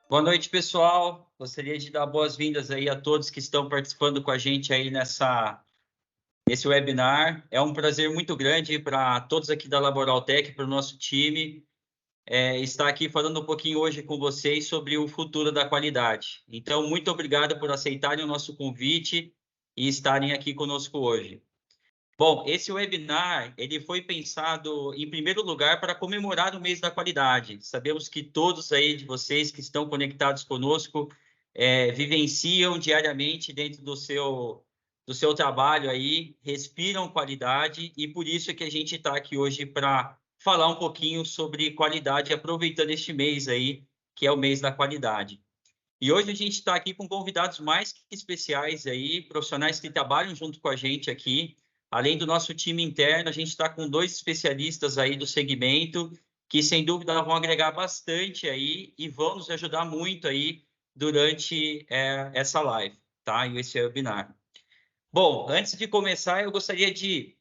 Boa noite, pessoal. Gostaria de dar boas-vindas aí a todos que estão participando com a gente aí nesse webinar. É um prazer muito grande para todos aqui da Laboraltec, para o nosso time, estar aqui falando um pouquinho hoje com vocês sobre o futuro da qualidade. Então, muito obrigado por aceitarem o nosso convite e estarem aqui conosco hoje. Bom, esse webinar ele foi pensado, em primeiro lugar, para comemorar o mês da qualidade. Sabemos que todos aí de vocês que estão conectados conosco vivenciam diariamente dentro do seu trabalho aí, respiram qualidade e por isso que a gente está aqui hoje para falar um pouquinho sobre qualidade, aproveitando este mês aí, que é o mês da qualidade. E hoje a gente está aqui com convidados mais que especiais aí, profissionais que trabalham junto com a gente aqui. Além do nosso time interno, a gente está com 2 especialistas aí do segmento que, sem dúvida, vão agregar bastante aí e vão nos ajudar muito aí durante essa live, tá? E esse webinar. Bom, antes de começar, eu gostaria de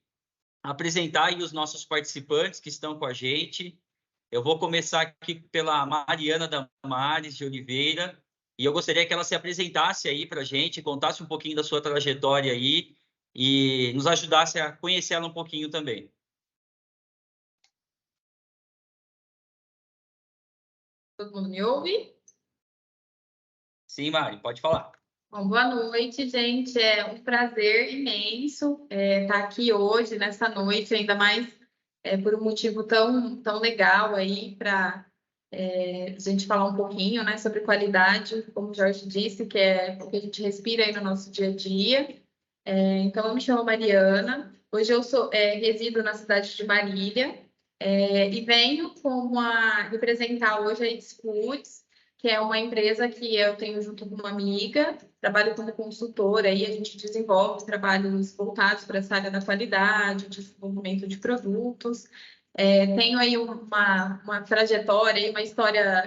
apresentar aí os nossos participantes que estão com a gente. Eu vou começar aqui pela Mariana Damares de Oliveira e eu gostaria que ela se apresentasse aí para a gente, contasse um pouquinho da sua trajetória aí e nos ajudasse a conhecer ela um pouquinho também. Todo mundo me ouve? Sim, Mari, pode falar. Bom, boa noite, gente. É um prazer imenso estar aqui hoje, nessa noite, ainda mais por um motivo tão legal aí para a gente falar um pouquinho, né, sobre qualidade, como o Jorge disse, que é o que a gente respira aí no nosso dia a dia. Então, eu me chamo Mariana. Hoje eu resido na cidade de Marília e venho representar hoje a It's Foods, que é uma empresa que eu tenho junto com uma amiga, trabalho como consultora e a gente desenvolve trabalhos voltados para essa área da qualidade, desenvolvimento de produtos. Tenho aí uma trajetória, uma história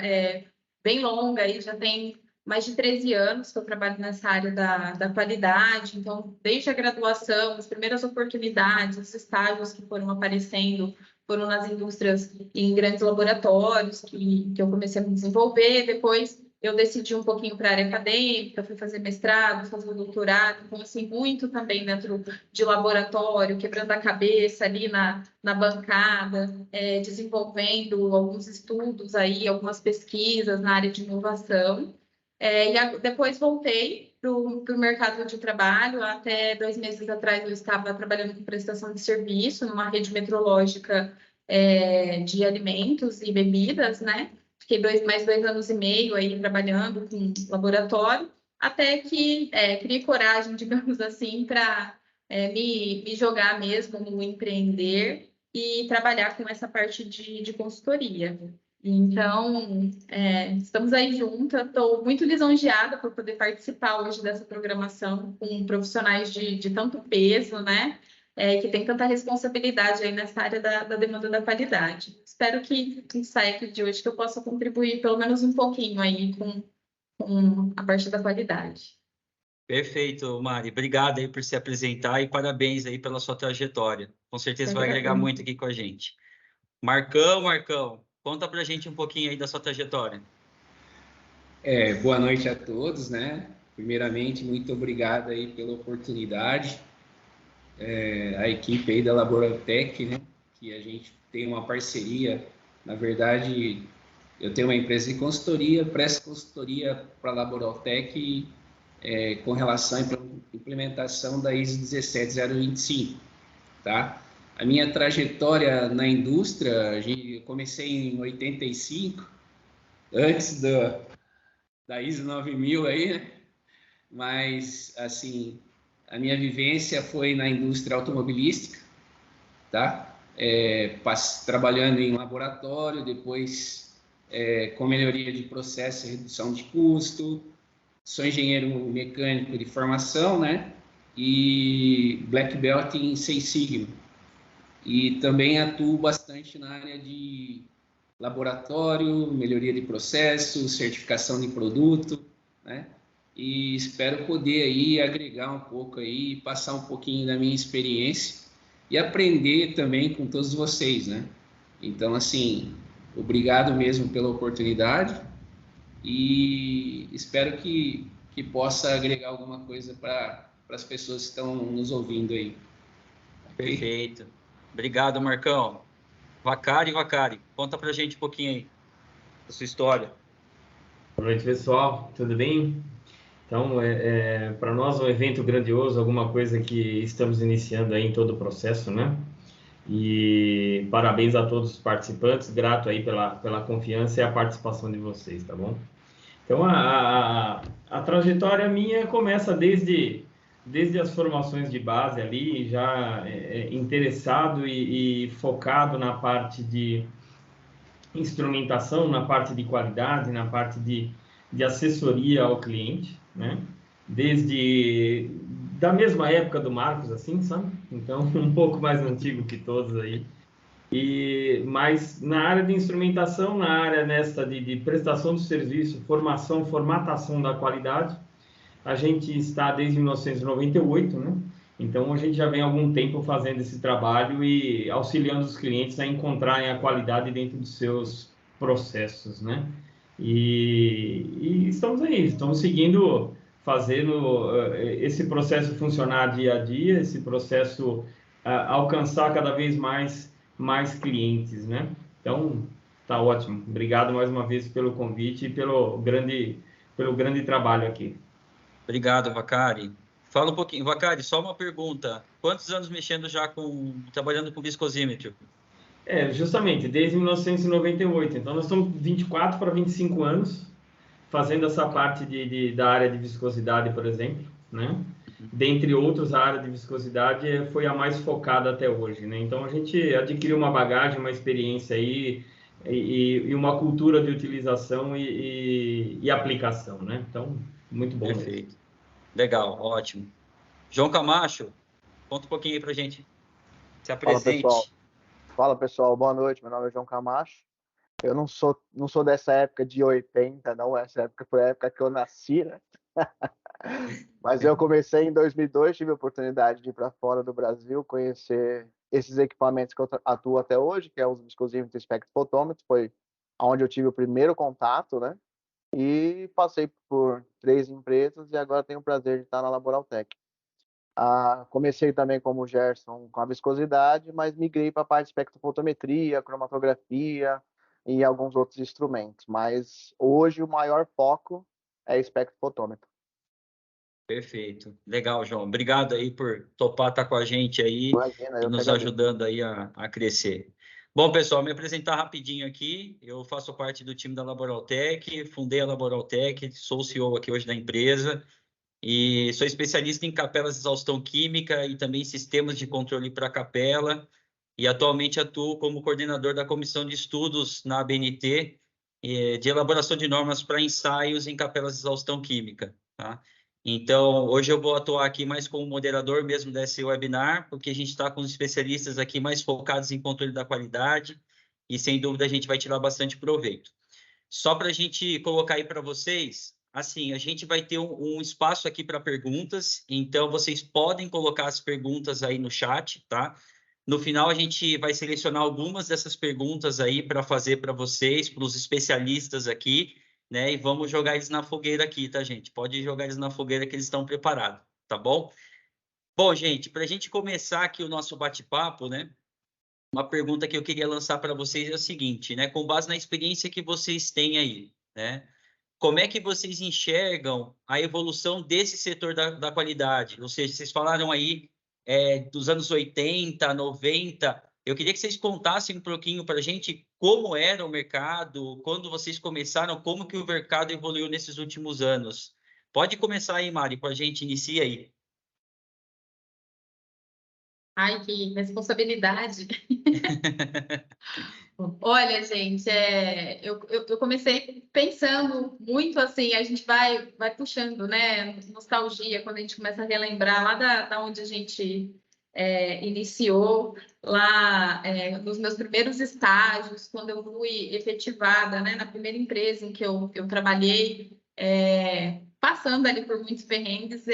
bem longa, aí já tem mais de 13 anos que eu trabalho nessa área da qualidade, então, desde a graduação, as primeiras oportunidades, os estágios que foram aparecendo foram nas indústrias e em grandes laboratórios que eu comecei a me desenvolver. Depois eu decidi um pouquinho para a área acadêmica, fui fazer mestrado, fazer doutorado, então, assim, muito também dentro de laboratório, quebrando a cabeça ali na bancada, desenvolvendo alguns estudos aí, algumas pesquisas na área de inovação. Depois voltei para o mercado de trabalho. Até 2 meses atrás eu estava trabalhando com prestação de serviço numa rede metrológica de alimentos e bebidas, né? Fiquei mais 2 anos e meio aí trabalhando com laboratório, até que criei coragem, digamos assim, para me jogar mesmo no empreender e trabalhar com essa parte de consultoria. Então, estamos aí juntas. Estou muito lisonjeada por poder participar hoje dessa programação com profissionais de tanto peso, né? Que tem tanta responsabilidade aí nessa área da demanda da qualidade. Espero que saia aqui de hoje que eu possa contribuir pelo menos um pouquinho aí com a parte da qualidade. Perfeito, Mari. Obrigado aí por se apresentar e parabéns aí pela sua trajetória. Com certeza vai agregar muito aqui com a gente. Marcão, conta pra gente um pouquinho aí da sua trajetória. Boa noite a todos, né? Primeiramente, muito obrigado aí pela oportunidade. A equipe aí da Laboraltec, né? Que a gente tem uma parceria. Na verdade, eu tenho uma empresa de consultoria, presto consultoria para a Laboraltec com relação à implementação da ISO 17025, tá? A minha trajetória na indústria, eu comecei em 85, antes da ISO 9000 aí, né? Mas, assim, a minha vivência foi na indústria automobilística, tá? Trabalhando em laboratório, depois com melhoria de processo e redução de custo. Sou engenheiro mecânico de formação, né? E Black Belt em Six Sigma. E também atuo bastante na área de laboratório, melhoria de processo, certificação de produto, né? E espero poder aí agregar um pouco aí, passar um pouquinho da minha experiência e aprender também com todos vocês, né? Então, assim, obrigado mesmo pela oportunidade e espero que possa agregar alguma coisa para as pessoas que estão nos ouvindo aí. Okay? Perfeito. Obrigado, Marcão. Vacari, conta pra gente um pouquinho aí da sua história. Boa noite, pessoal. Tudo bem? Então, para nós um evento grandioso, alguma coisa que estamos iniciando aí em todo o processo, né? E parabéns a todos os participantes, grato aí pela confiança e a participação de vocês, tá bom? Então, a trajetória minha começa desde as formações de base ali, já interessado e focado na parte de instrumentação, na parte de qualidade, na parte de assessoria ao cliente, né? Desde da mesma época do Marcos, assim, sabe? Então, um pouco mais antigo que todos aí. Mas na área de instrumentação, na área nesta de prestação de serviço, formação, formatação da qualidade, a gente está desde 1998, né? Então, a gente já vem há algum tempo fazendo esse trabalho e auxiliando os clientes a encontrarem a qualidade dentro dos seus processos, né? E estamos aí, estamos seguindo, fazendo esse processo funcionar dia a dia, esse processo alcançar cada vez mais clientes, né? Então, tá ótimo. Obrigado mais uma vez pelo convite e pelo grande trabalho aqui. Obrigado, Vacari. Fala um pouquinho. Vacari, só uma pergunta. Quantos anos trabalhando com viscosímetro? Justamente, desde 1998. Então, nós estamos 24 para 25 anos fazendo essa parte da área de viscosidade, por exemplo, né? Dentre outros, a área de viscosidade foi a mais focada até hoje, né? Então, a gente adquiriu uma bagagem, uma experiência aí e uma cultura de utilização e aplicação, né? Então, muito bom. Perfeito. Mesmo. Legal, ótimo. João Camacho, conta um pouquinho aí pra gente. Se apresente. Fala, pessoal. Boa noite. Meu nome é João Camacho. Eu não sou dessa época de 80, não. Essa época foi a época que eu nasci, né? Mas eu comecei em 2002, tive a oportunidade de ir para fora do Brasil, conhecer esses equipamentos que eu atuo até hoje, que é o viscosímetro e espectrofotômetro. Foi onde eu tive o primeiro contato, né? E passei por 3 empresas e agora tenho o prazer de estar na Laboraltec. Comecei também como Gerson com a viscosidade, mas migrei para a parte de espectrofotometria, cromatografia e alguns outros instrumentos. Mas hoje o maior foco é espectrofotômetro. Perfeito. Legal, João. Obrigado aí por topar estar com a gente aí. Imagina, e nos ajudando aí a crescer. Bom, pessoal, me apresentar rapidinho aqui. Eu faço parte do time da Laboraltec, fundei a Laboraltec, sou o CEO aqui hoje da empresa e sou especialista em capelas de exaustão química e também sistemas de controle para capela e atualmente atuo como coordenador da comissão de estudos na ABNT de elaboração de normas para ensaios em capelas de exaustão química, tá? Então, hoje eu vou atuar aqui mais como moderador mesmo desse webinar, porque a gente está com os especialistas aqui mais focados em controle da qualidade e, sem dúvida, a gente vai tirar bastante proveito. Só para a gente colocar aí para vocês, assim, a gente vai ter um espaço aqui para perguntas, então vocês podem colocar as perguntas aí no chat, tá? No final, a gente vai selecionar algumas dessas perguntas aí para fazer para vocês, para os especialistas aqui, né? E vamos jogar eles na fogueira aqui, tá, gente? Pode jogar eles na fogueira que eles estão preparados, tá bom? Bom, gente, para a gente começar aqui o nosso bate-papo, né? Uma pergunta que eu queria lançar para vocês é o seguinte, né? Com base na experiência que vocês têm aí, né? Como é que vocês enxergam a evolução desse setor da qualidade? Ou seja, vocês falaram aí dos anos 80, 90. Eu queria que vocês contassem um pouquinho para a gente como era o mercado, quando vocês começaram, como que o mercado evoluiu nesses últimos anos. Pode começar aí, Mari, com a gente, inicia aí. Ai, que responsabilidade. Olha, gente, eu comecei pensando muito assim, a gente vai puxando, né? Nostalgia, quando a gente começa a relembrar lá da onde a gente iniciou, lá nos meus primeiros estágios, quando eu fui efetivada, né? Na primeira empresa em que eu trabalhei, passando ali por muitos perrengues,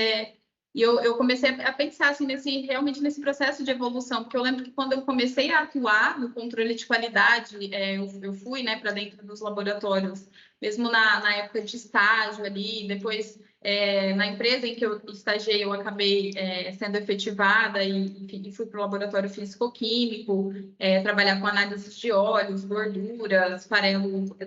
E eu comecei a pensar assim, realmente nesse processo de evolução, porque eu lembro que quando eu comecei a atuar no controle de qualidade, eu fui, né, para dentro dos laboratórios, mesmo na época de estágio ali, depois na empresa em que eu estagiei, eu acabei sendo efetivada e fui para o laboratório físico-químico, trabalhar com análise de óleos, gorduras, farelo,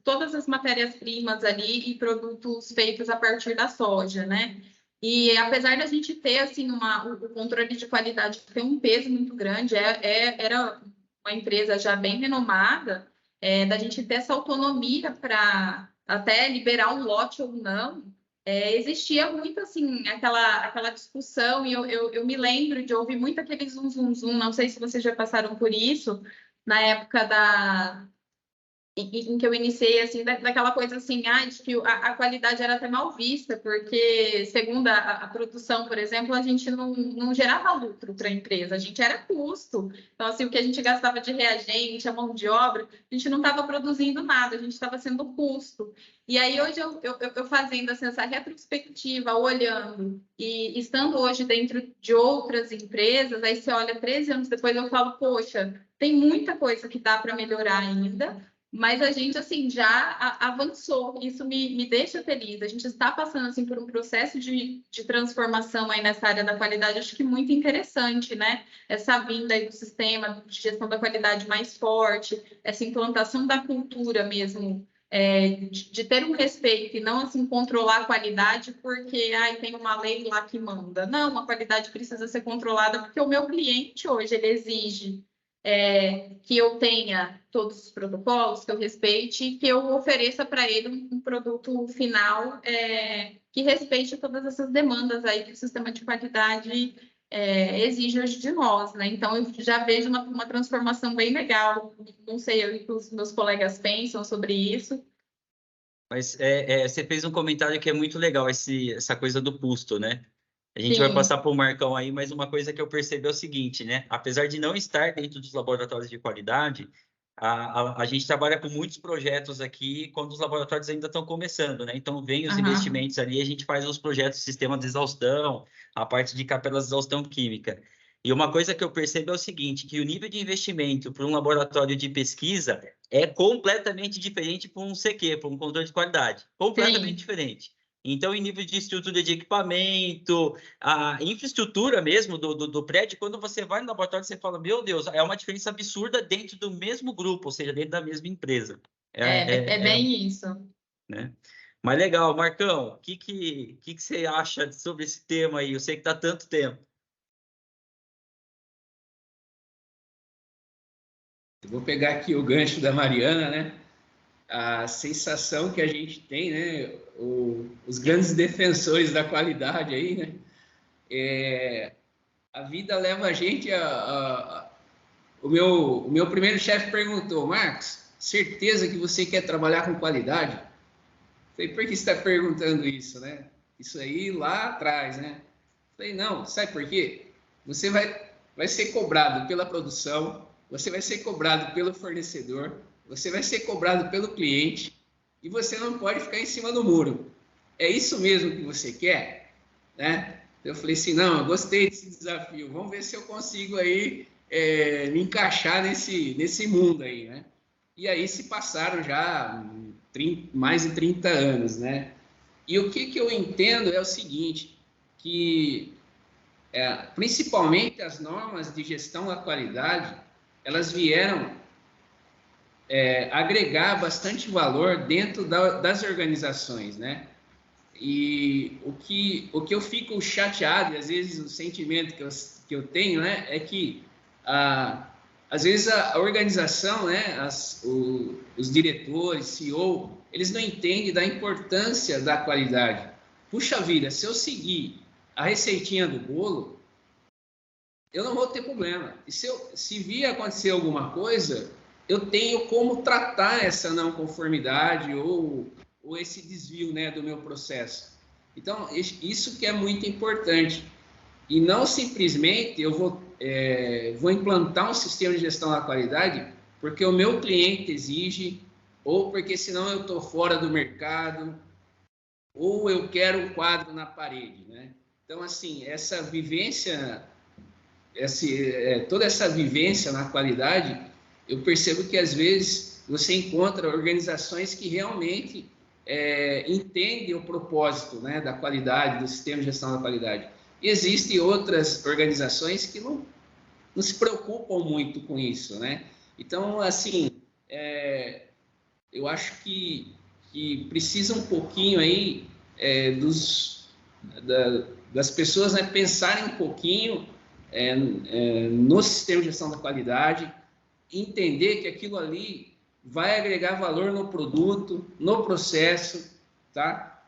todas as matérias-primas ali e produtos feitos a partir da soja, né? E apesar da gente ter assim o controle de qualidade ter um peso muito grande, era uma empresa já bem renomada, da gente ter essa autonomia para até liberar um lote ou não, existia muito assim aquela discussão, e eu me lembro de ouvir muito aquele zum zum zum, não sei se vocês já passaram por isso, na época em que eu iniciei, assim, daquela coisa assim, de que a qualidade era até mal vista, porque, segundo a produção, por exemplo, a gente não gerava lucro para a empresa, a gente era custo. Então, assim, o que a gente gastava de reagente, a mão de obra, a gente não estava produzindo nada, a gente estava sendo custo. E aí, hoje, eu fazendo assim, essa retrospectiva, olhando, e estando hoje dentro de outras empresas, aí você olha 13 anos depois, eu falo, poxa, tem muita coisa que dá para melhorar ainda, mas a gente, assim, já avançou. Isso me deixa feliz. A gente está passando, assim, por um processo de transformação aí nessa área da qualidade, acho que muito interessante, né? Essa vinda aí do sistema de gestão da qualidade mais forte, essa implantação da cultura mesmo, de ter um respeito e não, assim, controlar a qualidade porque tem uma lei lá que manda. Não, a qualidade precisa ser controlada porque o meu cliente hoje, ele exige que eu tenha todos os protocolos, que eu respeite e que eu ofereça para ele um produto final que respeite todas essas demandas aí que o sistema de qualidade exige hoje de nós, né? Então, eu já vejo uma transformação bem legal. Não sei o que os meus colegas pensam sobre isso. Mas você fez um comentário que é muito legal, essa coisa do custo, né? A gente Sim. vai passar para o Marcão aí, mas uma coisa que eu percebi é o seguinte, né? Apesar de não estar dentro dos laboratórios de qualidade, a gente trabalha com muitos projetos aqui quando os laboratórios ainda estão começando, né? Então, vem os investimentos ali, a gente faz os projetos de sistema de exaustão, a parte de capelas de exaustão química. E uma coisa que eu percebo é o seguinte, que o nível de investimento para um laboratório de pesquisa é completamente diferente para um CQ, para um controle de qualidade. Completamente diferente. Então, em nível de estrutura de equipamento, a infraestrutura mesmo do prédio, quando você vai no laboratório, você fala, meu Deus, é uma diferença absurda dentro do mesmo grupo, ou seja, dentro da mesma empresa. É bem isso. Né? Mas legal, Marcão, o que você acha sobre esse tema aí? Eu sei que está há tanto tempo. Eu vou pegar aqui o gancho da Mariana, né? A sensação que a gente tem, né? Os grandes defensores da qualidade aí, né? A vida leva a gente o meu primeiro chefe perguntou, Marcos, certeza que você quer trabalhar com qualidade? Falei, por que você está perguntando isso, né? Isso aí lá atrás, né? Falei, não, sabe por quê? Você vai ser cobrado pela produção, você vai ser cobrado pelo fornecedor, você vai ser cobrado pelo cliente e você não pode ficar em cima do muro. É isso mesmo que você quer? Né? Eu falei assim, não, eu gostei desse desafio, vamos ver se eu consigo aí me encaixar nesse mundo aí, né? E aí se passaram já mais de 30 anos, né? E o que eu entendo é o seguinte, que principalmente as normas de gestão da qualidade, elas vieram agregar bastante valor dentro das organizações, né? E o que eu fico chateado, e às vezes o sentimento que eu tenho, né, é que às vezes a organização, né, os diretores, CEO, eles não entendem da importância da qualidade. Puxa vida, se eu seguir a receitinha do bolo, eu não vou ter problema. E se vir acontecer alguma coisa, eu tenho como tratar essa não conformidade ou esse desvio, né, do meu processo. Então, isso que é muito importante. E não simplesmente eu vou implantar um sistema de gestão da qualidade porque o meu cliente exige, ou porque senão eu estou fora do mercado, ou eu quero um quadro na parede, né? Então, assim, essa vivência, toda essa vivência na qualidade, eu percebo que, às vezes, você encontra organizações que realmente entendem o propósito, né, da qualidade, do sistema de gestão da qualidade. E existem outras organizações que não se preocupam muito com isso, né? Então, assim, eu acho que precisa um pouquinho aí das pessoas, né, pensarem um pouquinho no sistema de gestão da qualidade, entender que aquilo ali vai agregar valor no produto, no processo, tá?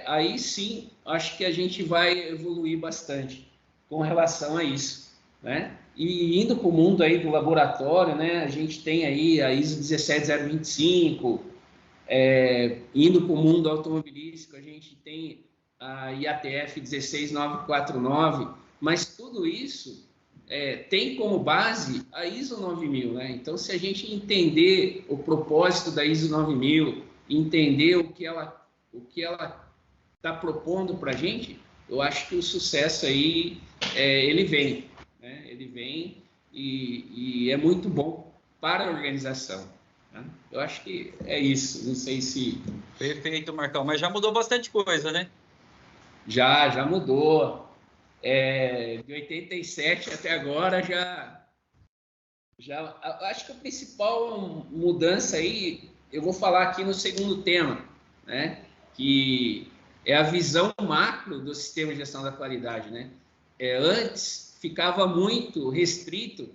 Aí sim, acho que a gente vai evoluir bastante com relação a isso, né? E indo para o mundo aí do laboratório, né? A gente tem aí a ISO 17025, indo para o mundo automobilístico, a gente tem a IATF 16949, mas tudo isso tem como base a ISO 9000, né? Então, se a gente entender o propósito da ISO 9000, entender o que ela está propondo para a gente, eu acho que o sucesso aí ele vem, né? Ele vem e é muito bom para a organização. Né? Eu acho que é isso. Não sei se... Perfeito, Marcão. Mas já mudou bastante coisa, né? Já mudou. De 87 até agora já acho que a principal mudança aí eu vou falar aqui no segundo tema, né? Que é a visão macro do sistema de gestão da qualidade, né? Antes ficava muito restrito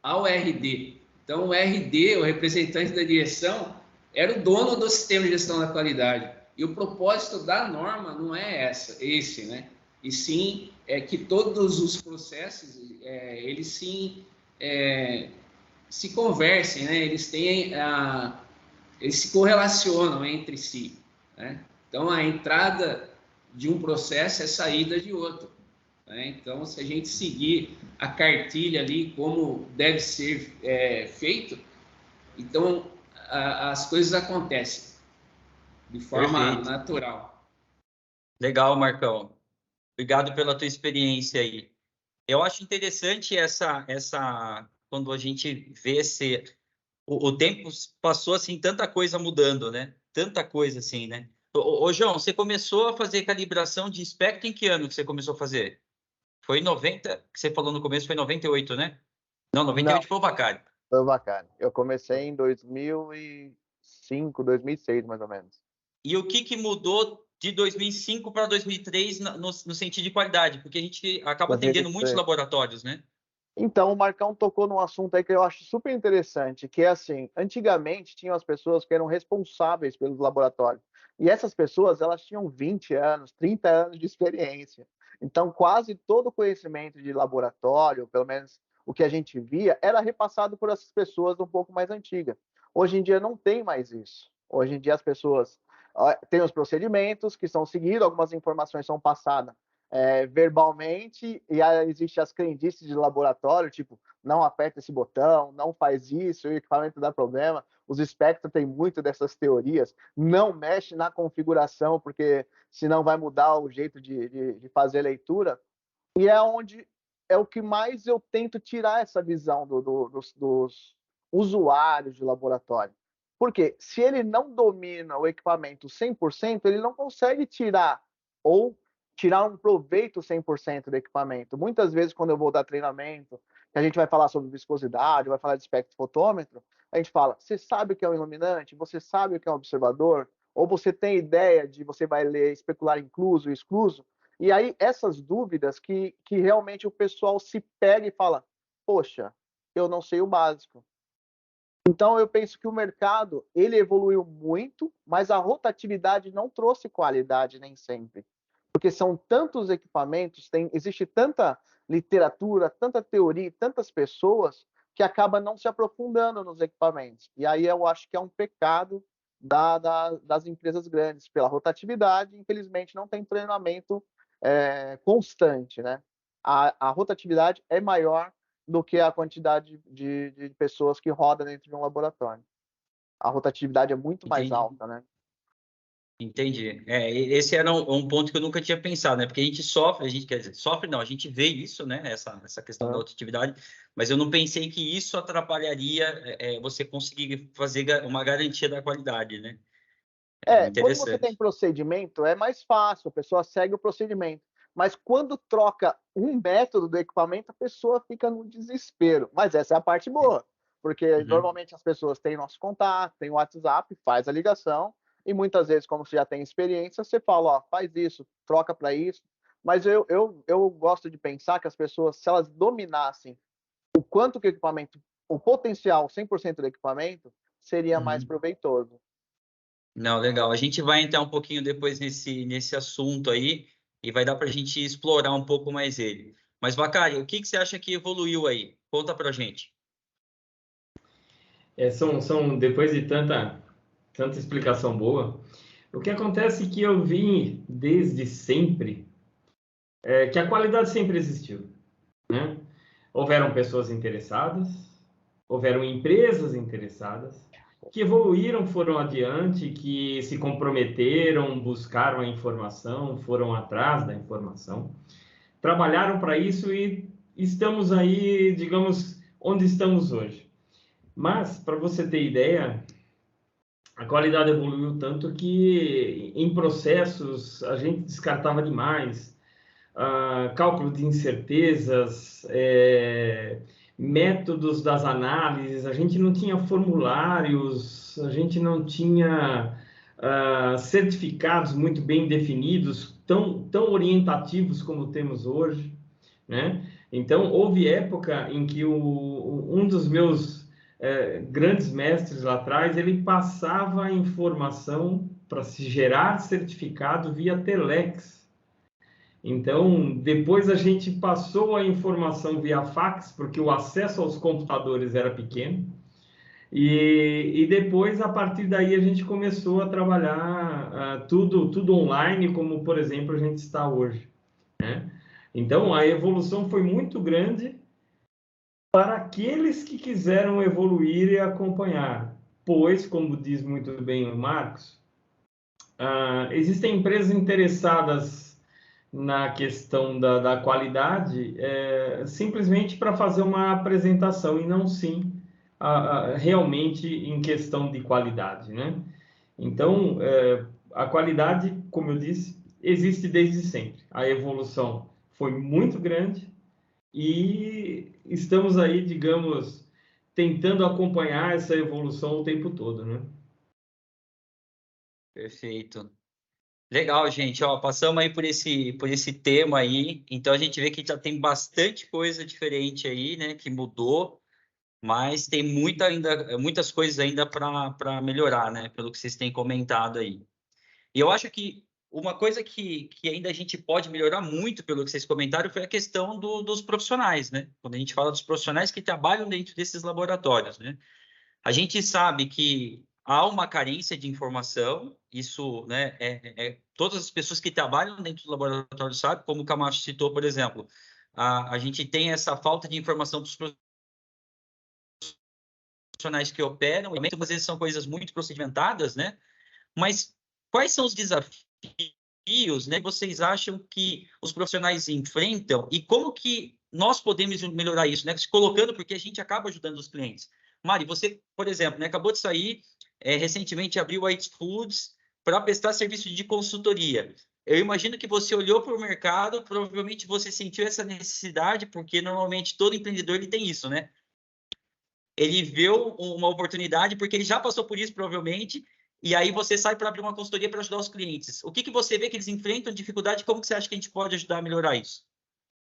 ao RD. Então o RD, o representante da direção, era o dono do sistema de gestão da qualidade. E o propósito da norma não é esse, né? E sim que todos os processos eles sim se conversem, né? Eles se correlacionam entre si, né? Então a entrada de um processo é a saída de outro, né? Então, se a gente seguir a cartilha ali como deve ser feito, então as coisas acontecem de forma Perfeito. natural. Legal, Marcão. Obrigado pela tua experiência aí. Eu acho interessante quando a gente vê o tempo passou assim, tanta coisa mudando, né? Tanta coisa assim, né? Ô, João, você começou a fazer calibração de espectro em que ano que você começou a fazer? Foi em 90, que você falou no começo, foi em 98, né? Não, 98 Não, foi o Bacari. foi bacana. Eu comecei em 2005, 2006, mais ou menos. E o que mudou de 2005 para 2003 no sentido de qualidade? Porque a gente acaba atendendo muitos laboratórios, né? Então, o Marcão tocou num assunto aí que eu acho super interessante, que é assim, antigamente tinham as pessoas que eram responsáveis pelos laboratórios. E essas pessoas, elas tinham 20 anos, 30 anos de experiência. Então, quase todo o conhecimento de laboratório, pelo menos o que a gente via, era repassado por essas pessoas um pouco mais antigas. Hoje em dia não tem mais isso. Hoje em dia as pessoas têm os procedimentos que são seguidos, algumas informações são passadas verbalmente, e aí existe as crendices de laboratório, tipo, não aperta esse botão, não faz isso, o equipamento dá problema. Os espectros têm muito dessas teorias, não mexe na configuração, porque senão vai mudar o jeito de fazer leitura, e é o que mais eu tento tirar essa visão dos usuários de laboratório. Porque se ele não domina o equipamento 100%, ele não consegue tirar um proveito 100% do equipamento. Muitas vezes, quando eu vou dar treinamento, que a gente vai falar sobre viscosidade, vai falar de espectrofotômetro, a gente fala, você sabe o que é um iluminante? Você sabe o que é um observador? Ou você tem ideia de, você vai ler especular incluso e excluso? E aí, essas dúvidas que realmente o pessoal se pega e fala, poxa, eu não sei o básico. Então, eu penso que o mercado, ele evoluiu muito, mas a rotatividade não trouxe qualidade nem sempre. Porque são tantos equipamentos, existe tanta literatura, tanta teoria, tantas pessoas, que acaba não se aprofundando nos equipamentos. E aí eu acho que é um pecado das empresas grandes, pela rotatividade, infelizmente não tem treinamento constante, né? A rotatividade é maior do que a quantidade de pessoas que rodam dentro de um laboratório. A rotatividade é muito mais alta, né? Entendi. Esse era um ponto que eu nunca tinha pensado, né? Porque a gente sofre, quer dizer, sofre não, a gente vê isso, né? Essa questão da autoatividade, mas eu não pensei que isso atrapalharia você conseguir fazer uma garantia da qualidade, né? Quando você tem Interessante. procedimento, é mais fácil, a pessoa segue o procedimento. Mas quando troca um método do equipamento, a pessoa fica no desespero. Mas essa é a parte boa, porque normalmente as pessoas têm nosso contato, têm o WhatsApp, faz a ligação, e muitas vezes, como você já tem experiência, você fala, ó, faz isso, troca para isso. Mas eu gosto de pensar que as pessoas, se elas dominassem o quanto que o equipamento, o potencial 100% do equipamento, seria mais proveitoso. Não, legal. A gente vai entrar um pouquinho depois nesse assunto aí e vai dar para a gente explorar um pouco mais ele. Mas, Bacari, o que você acha que evoluiu aí? Conta para a gente. São depois de tanta explicação boa, o que acontece é que eu vi desde sempre que a qualidade sempre existiu, né? Houveram pessoas interessadas, houveram empresas interessadas, que evoluíram, foram adiante, que se comprometeram, buscaram a informação, foram atrás da informação, trabalharam para isso e estamos aí, digamos, onde estamos hoje. Mas, para você ter ideia, a qualidade evoluiu tanto que em processos a gente descartava demais, cálculo de incertezas, métodos das análises, a gente não tinha formulários, a gente não tinha certificados muito bem definidos, tão orientativos como temos hoje, né? Então, houve época em que um dos meus grandes mestres lá atrás, ele passava a informação para se gerar certificado via Telex. Então, depois a gente passou a informação via fax, porque o acesso aos computadores era pequeno. E depois, a partir daí, a gente começou a trabalhar tudo online, como, por exemplo, a gente está hoje, né? Então, a evolução foi muito grande para aqueles que quiseram evoluir e acompanhar. Pois, como diz muito bem o Marcos, existem empresas interessadas na questão da qualidade, simplesmente para fazer uma apresentação e não sim realmente em questão de qualidade, né? Então, a qualidade, como eu disse, existe desde sempre. A evolução foi muito grande e estamos aí, digamos, tentando acompanhar essa evolução o tempo todo, né? Perfeito. Legal, gente. Ó, passamos aí por esse tema aí. Então a gente vê que já tem bastante coisa diferente aí, né? Que mudou, mas tem muitas coisas ainda para melhorar, né? Pelo que vocês têm comentado aí. E eu acho que uma coisa que ainda a gente pode melhorar muito, pelo que vocês comentaram, foi a questão dos profissionais, né? Quando a gente fala dos profissionais que trabalham dentro desses laboratórios, né? A gente sabe que há uma carência de informação, isso, né, todas as pessoas que trabalham dentro do laboratório sabem, como o Camacho citou, por exemplo, a gente tem essa falta de informação dos profissionais que operam, e muitas vezes são coisas muito procedimentadas, né? Mas quais são os desafios, né, que vocês acham que os profissionais enfrentam e como que nós podemos melhorar isso, né? Se colocando, porque a gente acaba ajudando os clientes. Mari, você, por exemplo, né, acabou de sair, recentemente abriu a Eats Foods para prestar serviço de consultoria. Eu imagino que você olhou para o mercado, provavelmente você sentiu essa necessidade, porque normalmente todo empreendedor ele tem isso, né? Ele viu uma oportunidade, porque ele já passou por isso, provavelmente, e aí você sai para abrir uma consultoria para ajudar os clientes. O que você vê que eles enfrentam dificuldade, como que você acha que a gente pode ajudar a melhorar isso?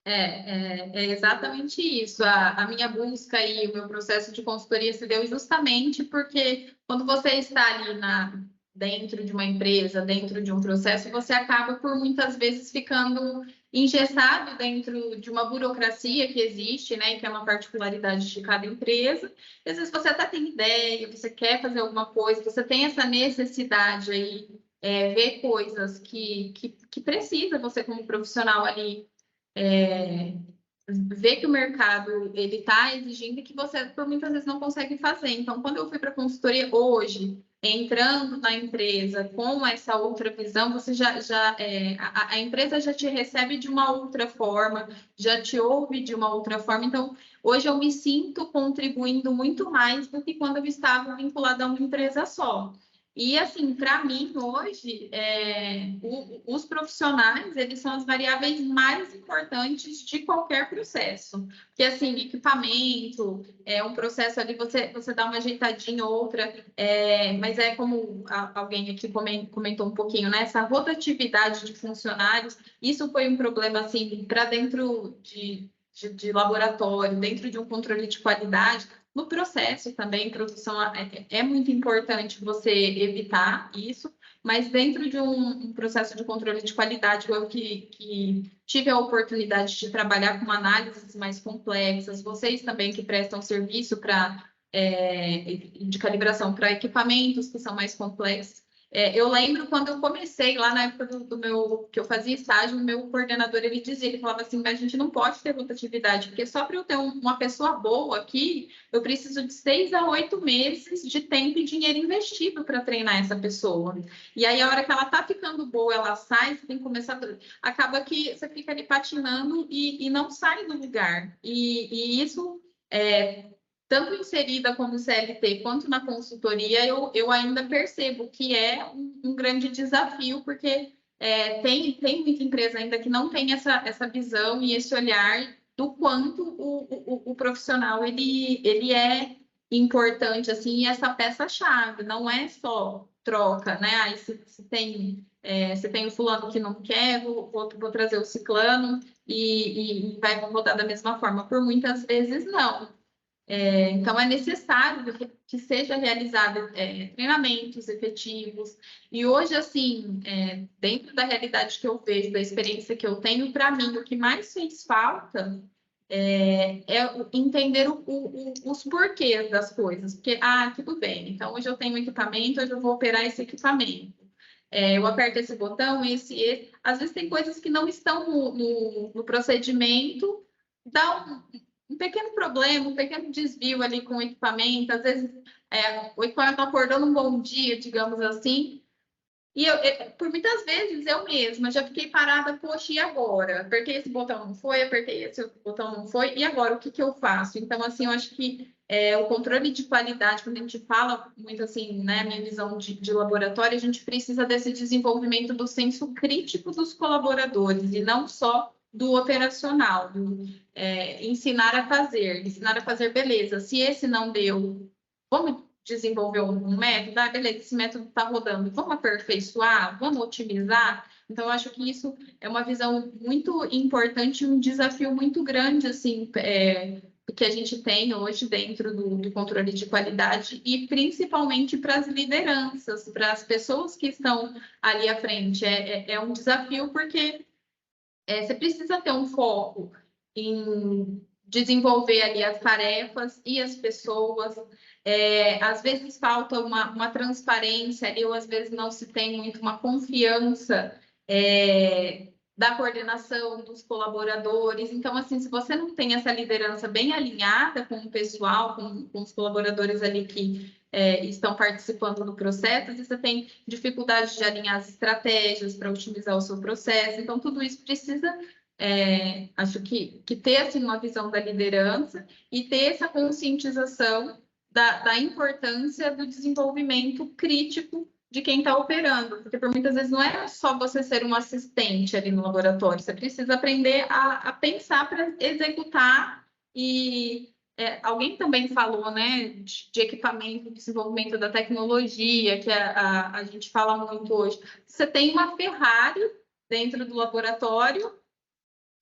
É exatamente isso. A minha busca e o meu processo de consultoria se deu justamente porque quando você está ali dentro de uma empresa, dentro de um processo, você acaba por muitas vezes ficando engessado dentro de uma burocracia que existe, né, e que é uma particularidade de cada empresa. E, às vezes você até tem ideia, você quer fazer alguma coisa, você tem essa necessidade aí, ver coisas que precisa você como profissional ali ver que o mercado ele está exigindo que você por muitas vezes não consegue fazer. Então, quando eu fui para a consultoria hoje, entrando na empresa com essa outra visão, você a empresa já te recebe de uma outra forma, já te ouve de uma outra forma. Então, hoje eu me sinto contribuindo muito mais do que quando eu estava vinculada a uma empresa só. E, assim, para mim, hoje, os profissionais, eles são as variáveis mais importantes de qualquer processo. Porque, assim, equipamento, um processo ali, você dá uma ajeitadinha, outra, mas é como alguém aqui comentou um pouquinho, né? Essa rotatividade de funcionários, isso foi um problema, assim, para dentro de laboratório, dentro de um controle de qualidade. No processo também, produção, é muito importante você evitar isso, mas dentro de um processo de controle de qualidade, eu que tive a oportunidade de trabalhar com análises mais complexas, vocês também que prestam serviço de calibração para equipamentos que são mais complexos. Eu lembro quando eu comecei lá na época do meu, que eu fazia estágio, o meu coordenador, ele falava assim, mas a gente não pode ter rotatividade, porque só para eu ter uma pessoa boa aqui, eu preciso de 6 a 8 meses de tempo e dinheiro investido para treinar essa pessoa. E aí, a hora que ela está ficando boa, ela sai, você tem que começar... Acaba que você fica ali patinando e não sai do lugar. E isso... tanto inserida como CLT quanto na consultoria, eu ainda percebo que é um grande desafio, porque tem muita empresa ainda que não tem essa visão e esse olhar do quanto o profissional ele é importante, assim, e essa peça-chave, não é só troca, né? Aí se tem o fulano que não quer, vou trazer o ciclano e vai rodar da mesma forma. Por muitas vezes, não. Então, é necessário que seja realizado treinamentos efetivos. E hoje, assim, dentro da realidade que eu vejo, da experiência que eu tenho, para mim, o que mais fez falta é entender os porquês das coisas. Porque, tudo bem, então hoje eu tenho um equipamento, hoje eu vou operar esse equipamento. Eu aperto esse botão, esse. Às vezes tem coisas que não estão no procedimento, dá um pequeno problema, um pequeno desvio ali com o equipamento, às vezes o equipamento acordou num bom dia, digamos assim, e por muitas vezes eu mesma já fiquei parada, poxa, e agora? Apertei esse botão, não foi, apertei esse botão, não foi, e agora o que eu faço? Então, assim, eu acho que o controle de qualidade, quando a gente fala muito assim, né, minha visão de laboratório, a gente precisa desse desenvolvimento do senso crítico dos colaboradores, e não só do operacional, ensinar a fazer, beleza. Se esse não deu, vamos desenvolver um método, beleza, esse método está rodando, vamos aperfeiçoar, vamos otimizar. Então, eu acho que isso é uma visão muito importante, um desafio muito grande, assim, que a gente tem hoje dentro do controle de qualidade e principalmente para as lideranças, para as pessoas que estão ali à frente. É um desafio porque você precisa ter um foco em desenvolver ali as tarefas e as pessoas. Às vezes falta uma transparência ali, ou às vezes não se tem muito uma confiança da coordenação dos colaboradores. Então, assim, se você não tem essa liderança bem alinhada com o pessoal, com os colaboradores ali que estão participando do processo, você tem dificuldade de alinhar as estratégias para otimizar o seu processo. Então, tudo isso precisa, acho que ter assim, uma visão da liderança e ter essa conscientização da importância do desenvolvimento crítico de quem está operando, porque por muitas vezes não é só você ser um assistente ali no laboratório, você precisa aprender a pensar para executar. E alguém também falou, né, de equipamento, desenvolvimento da tecnologia, que a gente fala muito hoje. Você tem uma Ferrari dentro do laboratório,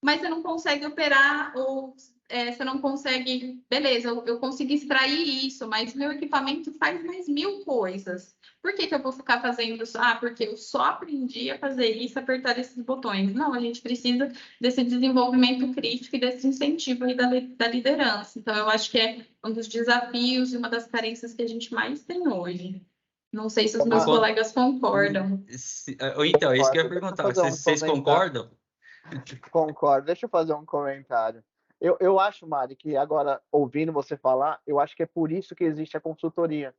mas você não consegue operar, ou você não consegue... Beleza, eu consegui extrair isso, mas meu equipamento faz mais 1000 coisas. Por que eu vou ficar fazendo isso? Porque eu só aprendi a fazer isso, apertar esses botões. Não, a gente precisa desse desenvolvimento crítico e desse incentivo aí da liderança. Então, eu acho que é um dos desafios e uma das carências que a gente mais tem hoje. Não sei se os meus colegas concordam. Então, é isso que eu ia perguntar. Vocês concordam? Concordo. Deixa eu fazer um comentário. Eu acho, Mari, que agora, ouvindo você falar, eu acho que é por isso que existe a consultoria.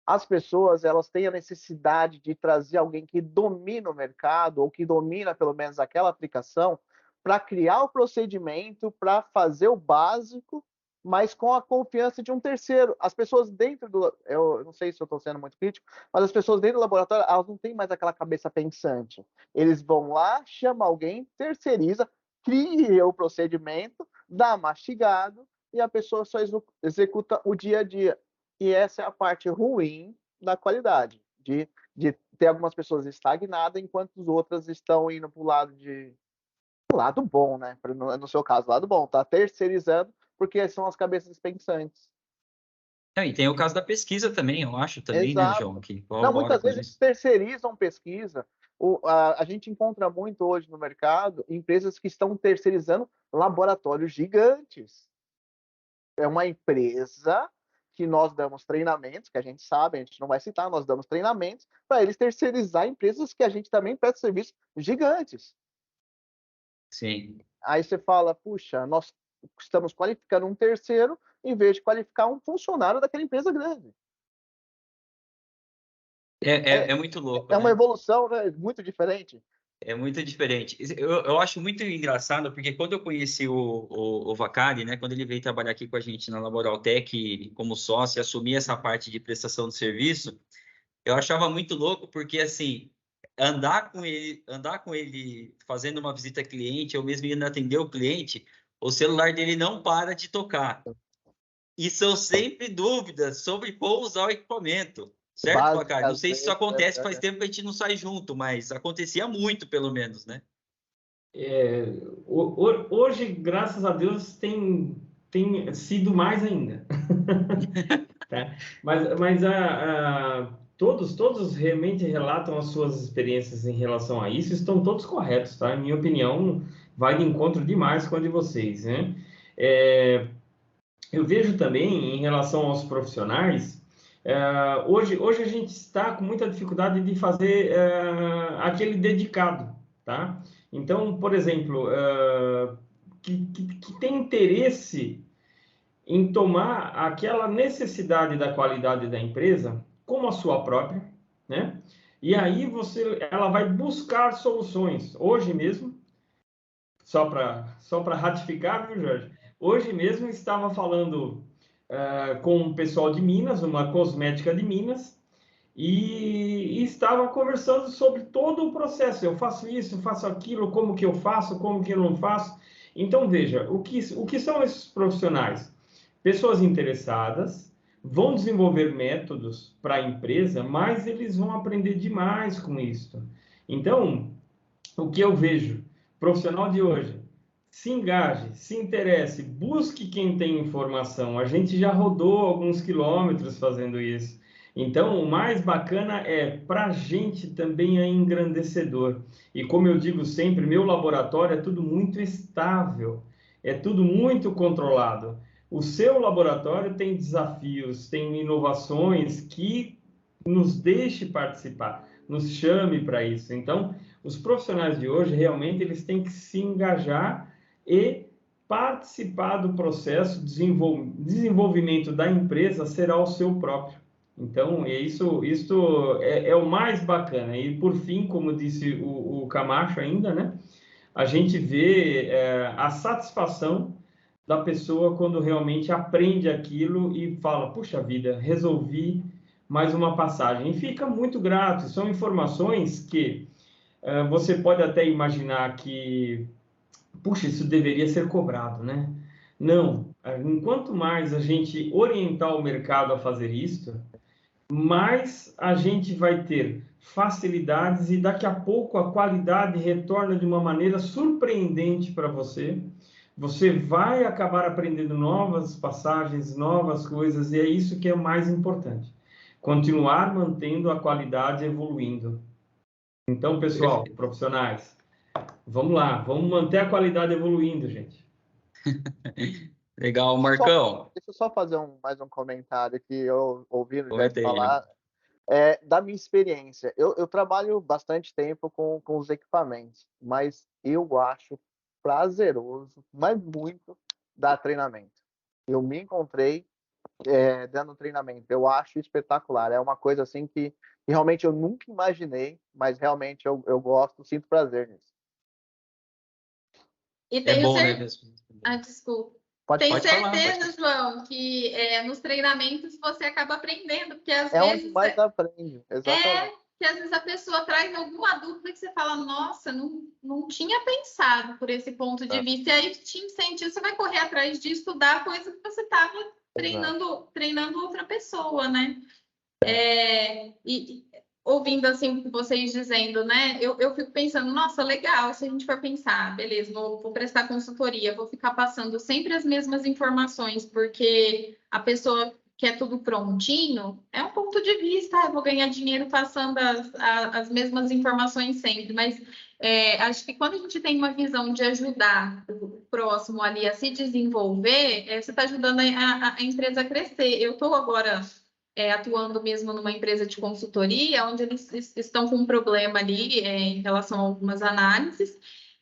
as pessoas elas têm a necessidade de trazer alguém que domina o mercado ou que domina pelo menos aquela aplicação para criar o procedimento, para fazer o básico, mas com a confiança de um terceiro. As pessoas dentro do... Eu não sei se eu estou sendo muito crítico, mas as pessoas dentro do laboratório, elas não têm mais aquela cabeça pensante. Eles vão lá, chama alguém, terceiriza, cria o procedimento, dá mastigado, e a pessoa só executa o dia a dia. E essa é a parte ruim da qualidade, de ter algumas pessoas estagnadas, enquanto as outras estão indo para o lado bom, né? No seu caso, lado bom, tá terceirizando, porque são as cabeças pensantes. E tem o caso da pesquisa também, eu acho também, né, Exato. João, que Não, colabora muitas com vezes eles isso. terceirizam pesquisa. A gente encontra muito hoje no mercado empresas que estão terceirizando laboratórios gigantes. É uma empresa que nós damos treinamentos, que a gente sabe, a gente não vai citar, nós damos treinamentos para eles terceirizar empresas que a gente também presta serviços gigantes. Sim. Aí você fala, puxa, nós estamos qualificando um terceiro em vez de qualificar um funcionário daquela empresa grande. É muito louco, É uma né? evolução, né? Muito diferente. É muito diferente. Eu acho muito engraçado, porque quando eu conheci o Vacari, né, quando ele veio trabalhar aqui com a gente na Laboraltec como sócio e assumir essa parte de prestação de serviço, eu achava muito louco, porque assim, andar com ele fazendo uma visita a cliente, ou mesmo indo atender o cliente, o celular dele não para de tocar. E são sempre dúvidas sobre como usar o equipamento. Certo, Vacari? Não sei se isso Basicamente, acontece, faz tempo que a gente não sai junto, mas acontecia muito, pelo menos, né? Hoje, graças a Deus, tem sido mais ainda. Tá? Mas todos realmente relatam as suas experiências em relação a isso, estão todos corretos, tá? Em minha opinião, vai de encontro demais com a de vocês, né? Eu vejo também, em relação aos profissionais, hoje a gente está com muita dificuldade de fazer aquele dedicado, tá? Então, por exemplo, que tem interesse em tomar aquela necessidade da qualidade da empresa como a sua própria, né? E aí ela vai buscar soluções. Hoje mesmo, só para ratificar, viu, Jorge? Hoje mesmo estava falando com um pessoal de Minas, uma cosmética de Minas, e estava conversando sobre todo o processo. Eu faço isso, faço aquilo, como que eu faço, como que eu não faço. Então, veja, o que são esses profissionais? Pessoas interessadas, vão desenvolver métodos para a empresa, mas eles vão aprender demais com isso. Então, o que eu vejo, profissional de hoje, se engaje, se interesse, busque quem tem informação. A gente já rodou alguns quilômetros fazendo isso. Então, o mais bacana para a gente também é engrandecedor. E como eu digo sempre, meu laboratório é tudo muito estável, é tudo muito controlado. O seu laboratório tem desafios, tem inovações que nos deixe participar, nos chame para isso. Então, os profissionais de hoje, realmente, eles têm que se engajar e participar do processo de desenvolvimento da empresa será o seu próprio. Então, isso é o mais bacana. E, por fim, como disse o Camacho ainda, né? A gente vê a satisfação da pessoa quando realmente aprende aquilo e fala, puxa vida, resolvi mais uma passagem. E fica muito grato. São informações que você pode até imaginar que, puxa, isso deveria ser cobrado, né? Não. Enquanto mais a gente orientar o mercado a fazer isso, mais a gente vai ter facilidades e daqui a pouco a qualidade retorna de uma maneira surpreendente para você. Você vai acabar aprendendo novas passagens, novas coisas, e é isso que é o mais importante. Continuar mantendo a qualidade evoluindo. Então, pessoal, Perfeito. profissionais, vamos lá, vamos manter a qualidade evoluindo, gente. Legal, Marcão. Deixa eu só fazer mais um comentário que eu ouvi no Jeff Comenta aí, falar. João. Da minha experiência, eu trabalho bastante tempo com os equipamentos, mas eu acho prazeroso, mas muito, dar treinamento. Eu me encontrei dando treinamento. Eu acho espetacular. É uma coisa assim que realmente eu nunca imaginei, mas realmente eu gosto, sinto prazer nisso. E É tenho bom, né? certeza. Desculpa. Pode Tenho falar, certeza, João, que nos treinamentos você acaba aprendendo, porque às É onde vezes mais aprende, exatamente. que às vezes a pessoa traz alguma dúvida que você fala, nossa, não tinha pensado por esse ponto de vista, e aí te incentiva, você vai correr atrás de estudar a coisa que você estava treinando outra pessoa, né? E ouvindo assim vocês dizendo, né? Eu fico pensando, nossa, legal, se a gente for pensar, beleza, vou prestar consultoria, vou ficar passando sempre as mesmas informações, porque a pessoa quer tudo prontinho, é um ponto de vista, eu vou ganhar dinheiro passando as mesmas informações sempre, mas acho que quando a gente tem uma visão de ajudar o próximo ali a se desenvolver, você está ajudando a empresa a crescer. Eu estou agora atuando mesmo numa empresa de consultoria, onde eles estão com um problema ali em relação a algumas análises,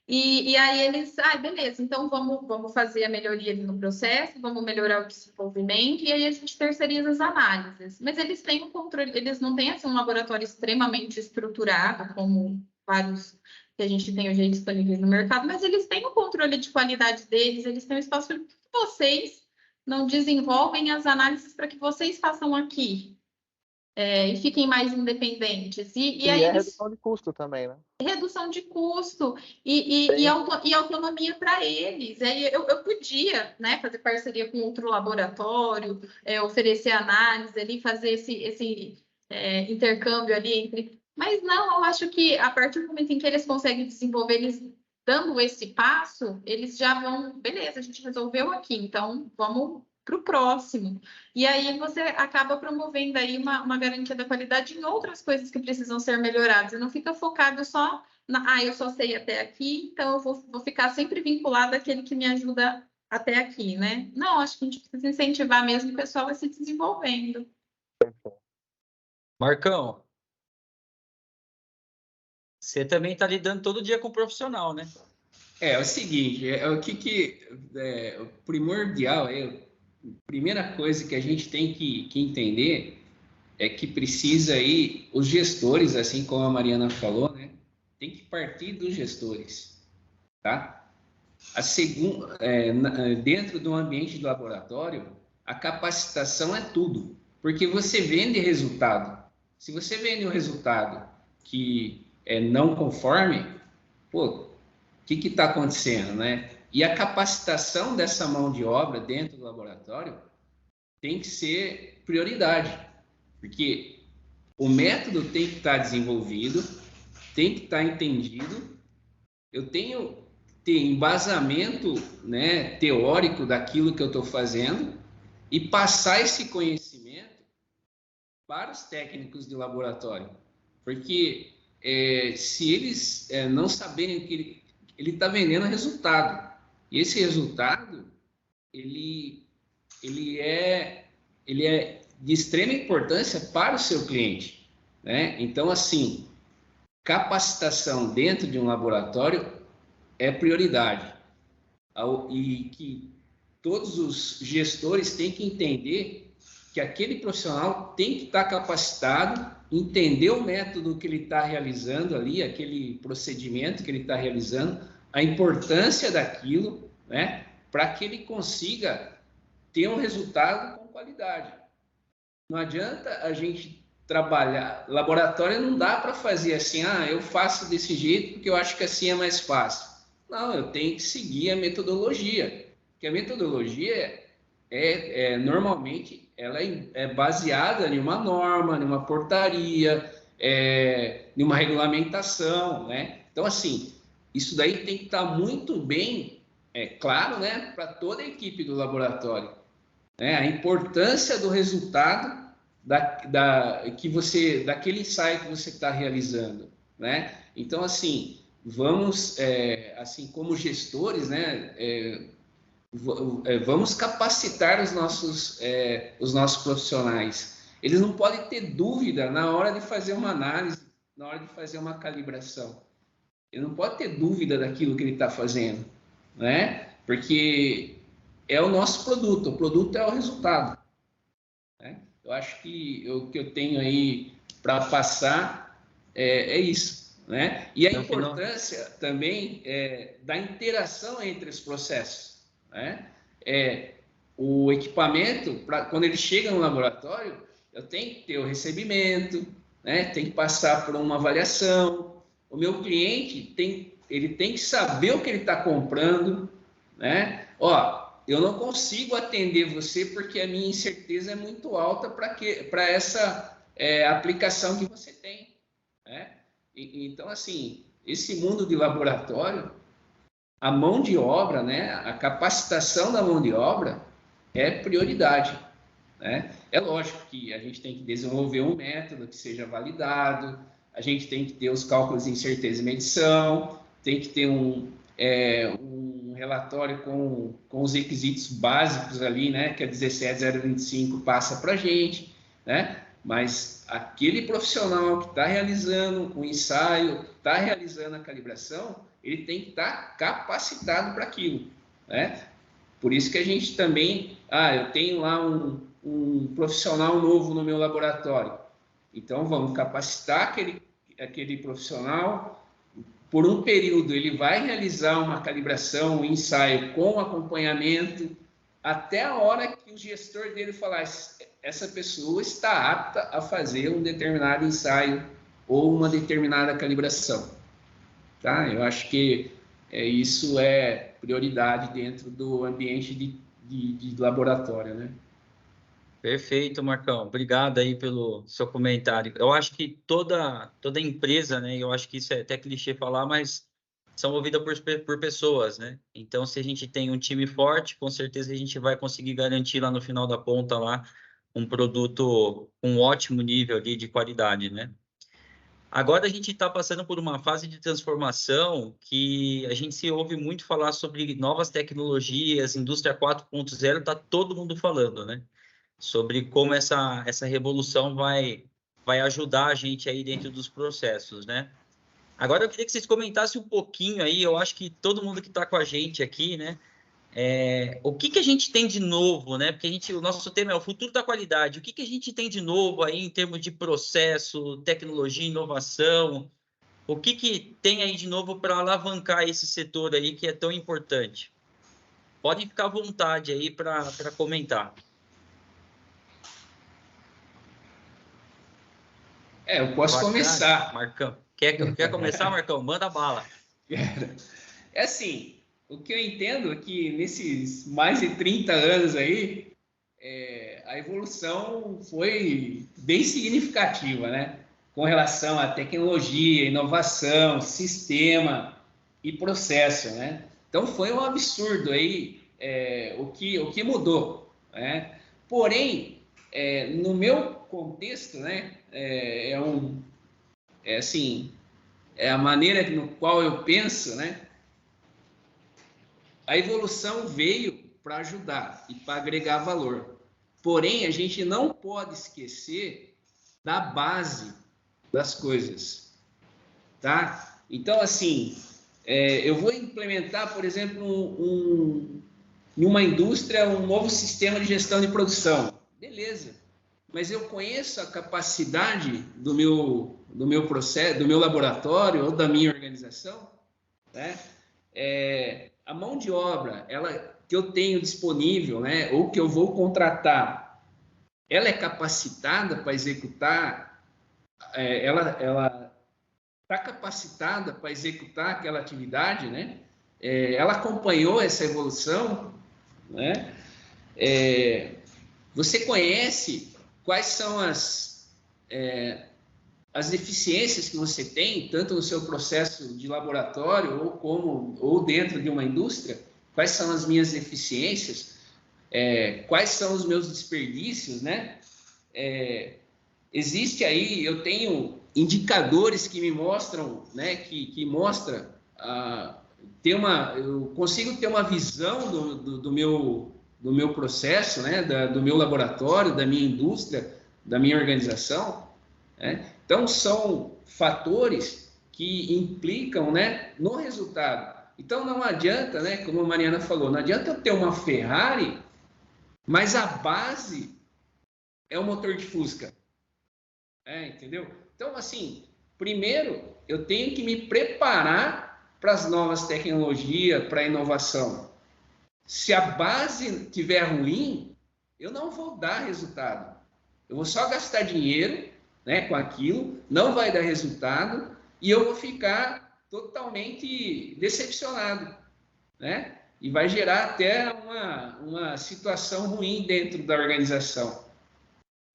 e aí eles, beleza, então vamos fazer a melhoria ali no processo, vamos melhorar o desenvolvimento, e aí a gente terceiriza as análises. Mas eles têm um controle, eles não têm assim, um laboratório extremamente estruturado, como vários que a gente tem hoje disponíveis no mercado, mas eles têm o controle de qualidade deles, eles têm um espaço para vocês não desenvolvem as análises para que vocês façam aqui e fiquem mais independentes. E aí redução de custo também, né? Redução de custo e autonomia para eles. Eu podia, né, fazer parceria com outro laboratório, oferecer análise ali, fazer esse intercâmbio ali entre. Mas não, eu acho que a partir do momento em que eles conseguem desenvolver, eles dando esse passo, eles já vão, beleza, a gente resolveu aqui, então vamos para o próximo. E aí você acaba promovendo aí uma garantia da qualidade em outras coisas que precisam ser melhoradas. E não fica focado só eu só sei até aqui, então eu vou ficar sempre vinculada àquele que me ajuda até aqui, né? Não, acho que a gente precisa incentivar mesmo o pessoal a se desenvolvendo. Marcão, você também está lidando todo dia com o profissional, né? É o seguinte, o primordial, a primeira coisa que a gente tem que entender é que precisa aí, os gestores, assim como a Mariana falou, né, tem que partir dos gestores, tá? Dentro do ambiente do laboratório, a capacitação é tudo, porque você vende resultado. Se você vende um resultado que é não conforme, pô, o que está acontecendo, né? E a capacitação dessa mão de obra dentro do laboratório tem que ser prioridade, porque o método tem que estar desenvolvido, tem que estar entendido, eu tenho que ter embasamento, né, teórico daquilo que eu estou fazendo e passar esse conhecimento para os técnicos de laboratório, porque se eles não saberem que ele está vendendo resultado, e esse resultado ele é de extrema importância para o seu cliente, né? Então, assim, capacitação dentro de um laboratório é prioridade, e que todos os gestores têm que entender que aquele profissional tem que estar capacitado, entender o método que ele está realizando ali, aquele procedimento que ele está realizando, a importância daquilo, né, para que ele consiga ter um resultado com qualidade. Não adianta a gente trabalhar, laboratório não dá para fazer assim, eu faço desse jeito porque eu acho que assim é mais fácil. Não, eu tenho que seguir a metodologia, porque a metodologia normalmente ela é baseada em uma norma, em uma portaria, em uma regulamentação, né? Então, assim, isso daí tem que estar muito bem claro, né, para toda a equipe do laboratório, né? A importância do resultado daquele ensaio que você está realizando, né? Então, assim, vamos, assim como gestores, né, vamos capacitar os nossos profissionais. Eles não podem ter dúvida na hora de fazer uma análise, na hora de fazer uma calibração. Ele não pode ter dúvida daquilo que ele está fazendo, né? Porque é o nosso produto, o produto é o resultado. eu acho que o que eu tenho aí para passar é isso, né? E a importância também da interação entre os processos, né? O equipamento, quando ele chega no laboratório, eu tenho que ter o recebimento, né? Tem que passar por uma avaliação. O meu cliente ele tem que saber o que ele está comprando, né? Ó, eu não consigo atender você porque a minha incerteza é muito alta para essa aplicação que você tem, né? Então, assim, esse mundo de laboratório, a mão de obra, né? A capacitação da mão de obra é prioridade, né? É lógico que a gente tem que desenvolver um método que seja validado, a gente tem que ter os cálculos de incerteza e medição, tem que ter um relatório com os requisitos básicos ali, né, que a 17025 passa para a gente, né? Mas aquele profissional que está realizando o ensaio, está realizando a calibração, ele tem que estar capacitado para aquilo, né? Por isso que a gente também, eu tenho lá um profissional novo no meu laboratório, então vamos capacitar aquele profissional. Por um período, ele vai realizar uma calibração, um ensaio com acompanhamento, até a hora que o gestor dele falar: essa pessoa está apta a fazer um determinado ensaio ou uma determinada calibração. Tá? Eu acho que isso é prioridade dentro do ambiente de laboratório, né? Perfeito, Marcão. Obrigado aí pelo seu comentário. Eu acho que toda empresa, né? Eu acho que isso é até clichê falar, mas são movidas por pessoas, né? Então, se a gente tem um time forte, com certeza a gente vai conseguir garantir lá no final da ponta lá um produto com um ótimo nível ali de qualidade, né? Agora a gente está passando por uma fase de transformação que a gente se ouve muito falar sobre novas tecnologias, indústria 4.0, está todo mundo falando, né? Sobre como essa revolução vai ajudar a gente aí dentro dos processos, né? Agora eu queria que vocês comentassem um pouquinho aí, eu acho que todo mundo que está com a gente aqui, né? O que a gente tem de novo, né? Porque o nosso tema é o futuro da qualidade. O que a gente tem de novo aí em termos de processo, tecnologia, inovação? O que tem aí de novo para alavancar esse setor aí que é tão importante? Podem ficar à vontade aí para comentar. Eu posso começar. Marcão. Quer começar, Marcão? Manda bala. É assim, o que eu entendo é que nesses mais de 30 anos aí, a evolução foi bem significativa, né? Com relação à tecnologia, inovação, sistema e processo, né? Então foi um absurdo aí o que mudou, né? Porém, no meu contexto, né? Assim, é a maneira no qual eu penso, né? A evolução veio para ajudar e para agregar valor. Porém, a gente não pode esquecer da base das coisas, tá? Então, assim, eu vou implementar, por exemplo, em uma indústria, um novo sistema de gestão de produção. Beleza. Mas eu conheço a capacidade do meu processo, do meu laboratório ou da minha organização, né? A mão de obra, que eu tenho disponível, né, ou que eu vou contratar, ela é capacitada para executar, ela está capacitada para executar aquela atividade, né? Ela acompanhou essa evolução, né? Você conhece quais são as deficiências que você tem, tanto no seu processo de laboratório ou dentro de uma indústria? Quais são as minhas deficiências? Quais são os meus desperdícios, né? Existe aí, eu tenho indicadores que me mostram, né? Que mostra eu consigo ter uma visão do meu processo, né? Do meu laboratório, da minha indústria, da minha organização, né? Então, são fatores que implicam, né, no resultado. Então, não adianta, né, como a Mariana falou, não adianta eu ter uma Ferrari, mas a base é o motor de Fusca. Entendeu? Então, assim, primeiro eu tenho que me preparar para as novas tecnologias, para a inovação. Se a base estiver ruim, eu não vou dar resultado. Eu vou só gastar dinheiro, né, com aquilo, não vai dar resultado e eu vou ficar totalmente decepcionado, né? E vai gerar até uma situação ruim dentro da organização.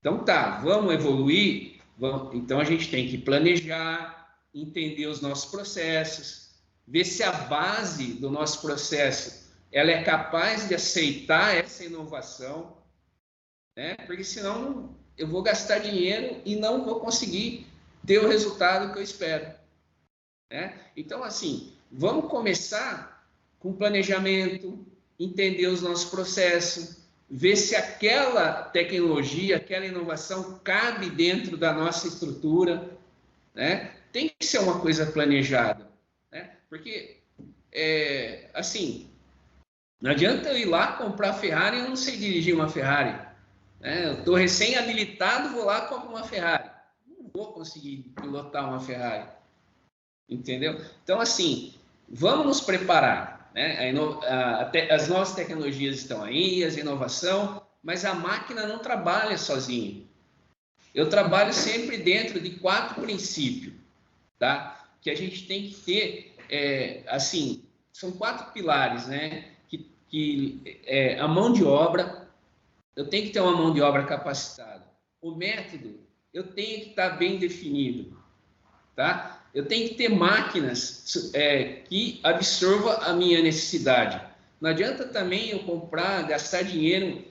Então tá, vamos evoluir? Vamos. Então a gente tem que planejar, entender os nossos processos, ver se a base do nosso processo ela é capaz de aceitar essa inovação, né? Porque senão eu vou gastar dinheiro e não vou conseguir ter o resultado que eu espero, né? Então, assim, vamos começar com planejamento, entender os nossos processos, ver se aquela tecnologia, aquela inovação cabe dentro da nossa estrutura, né? Tem que ser uma coisa planejada, né? Porque, assim, não adianta eu ir lá comprar a Ferrari e eu não sei dirigir uma Ferrari, né? Eu estou recém-habilitado, vou lá e compro uma Ferrari. Não vou conseguir pilotar uma Ferrari, entendeu? Então, assim, vamos nos preparar, né? As novas tecnologias estão aí, as inovações, mas a máquina não trabalha sozinha. Eu trabalho sempre dentro de 4 princípios, tá? Que a gente tem que ter, assim, são 4 pilares, né? A mão de obra, eu tenho que ter uma mão de obra capacitada. O método, eu tenho que estar bem definido, tá? Eu tenho que ter máquinas que absorvam a minha necessidade. Não adianta também eu comprar, gastar dinheiro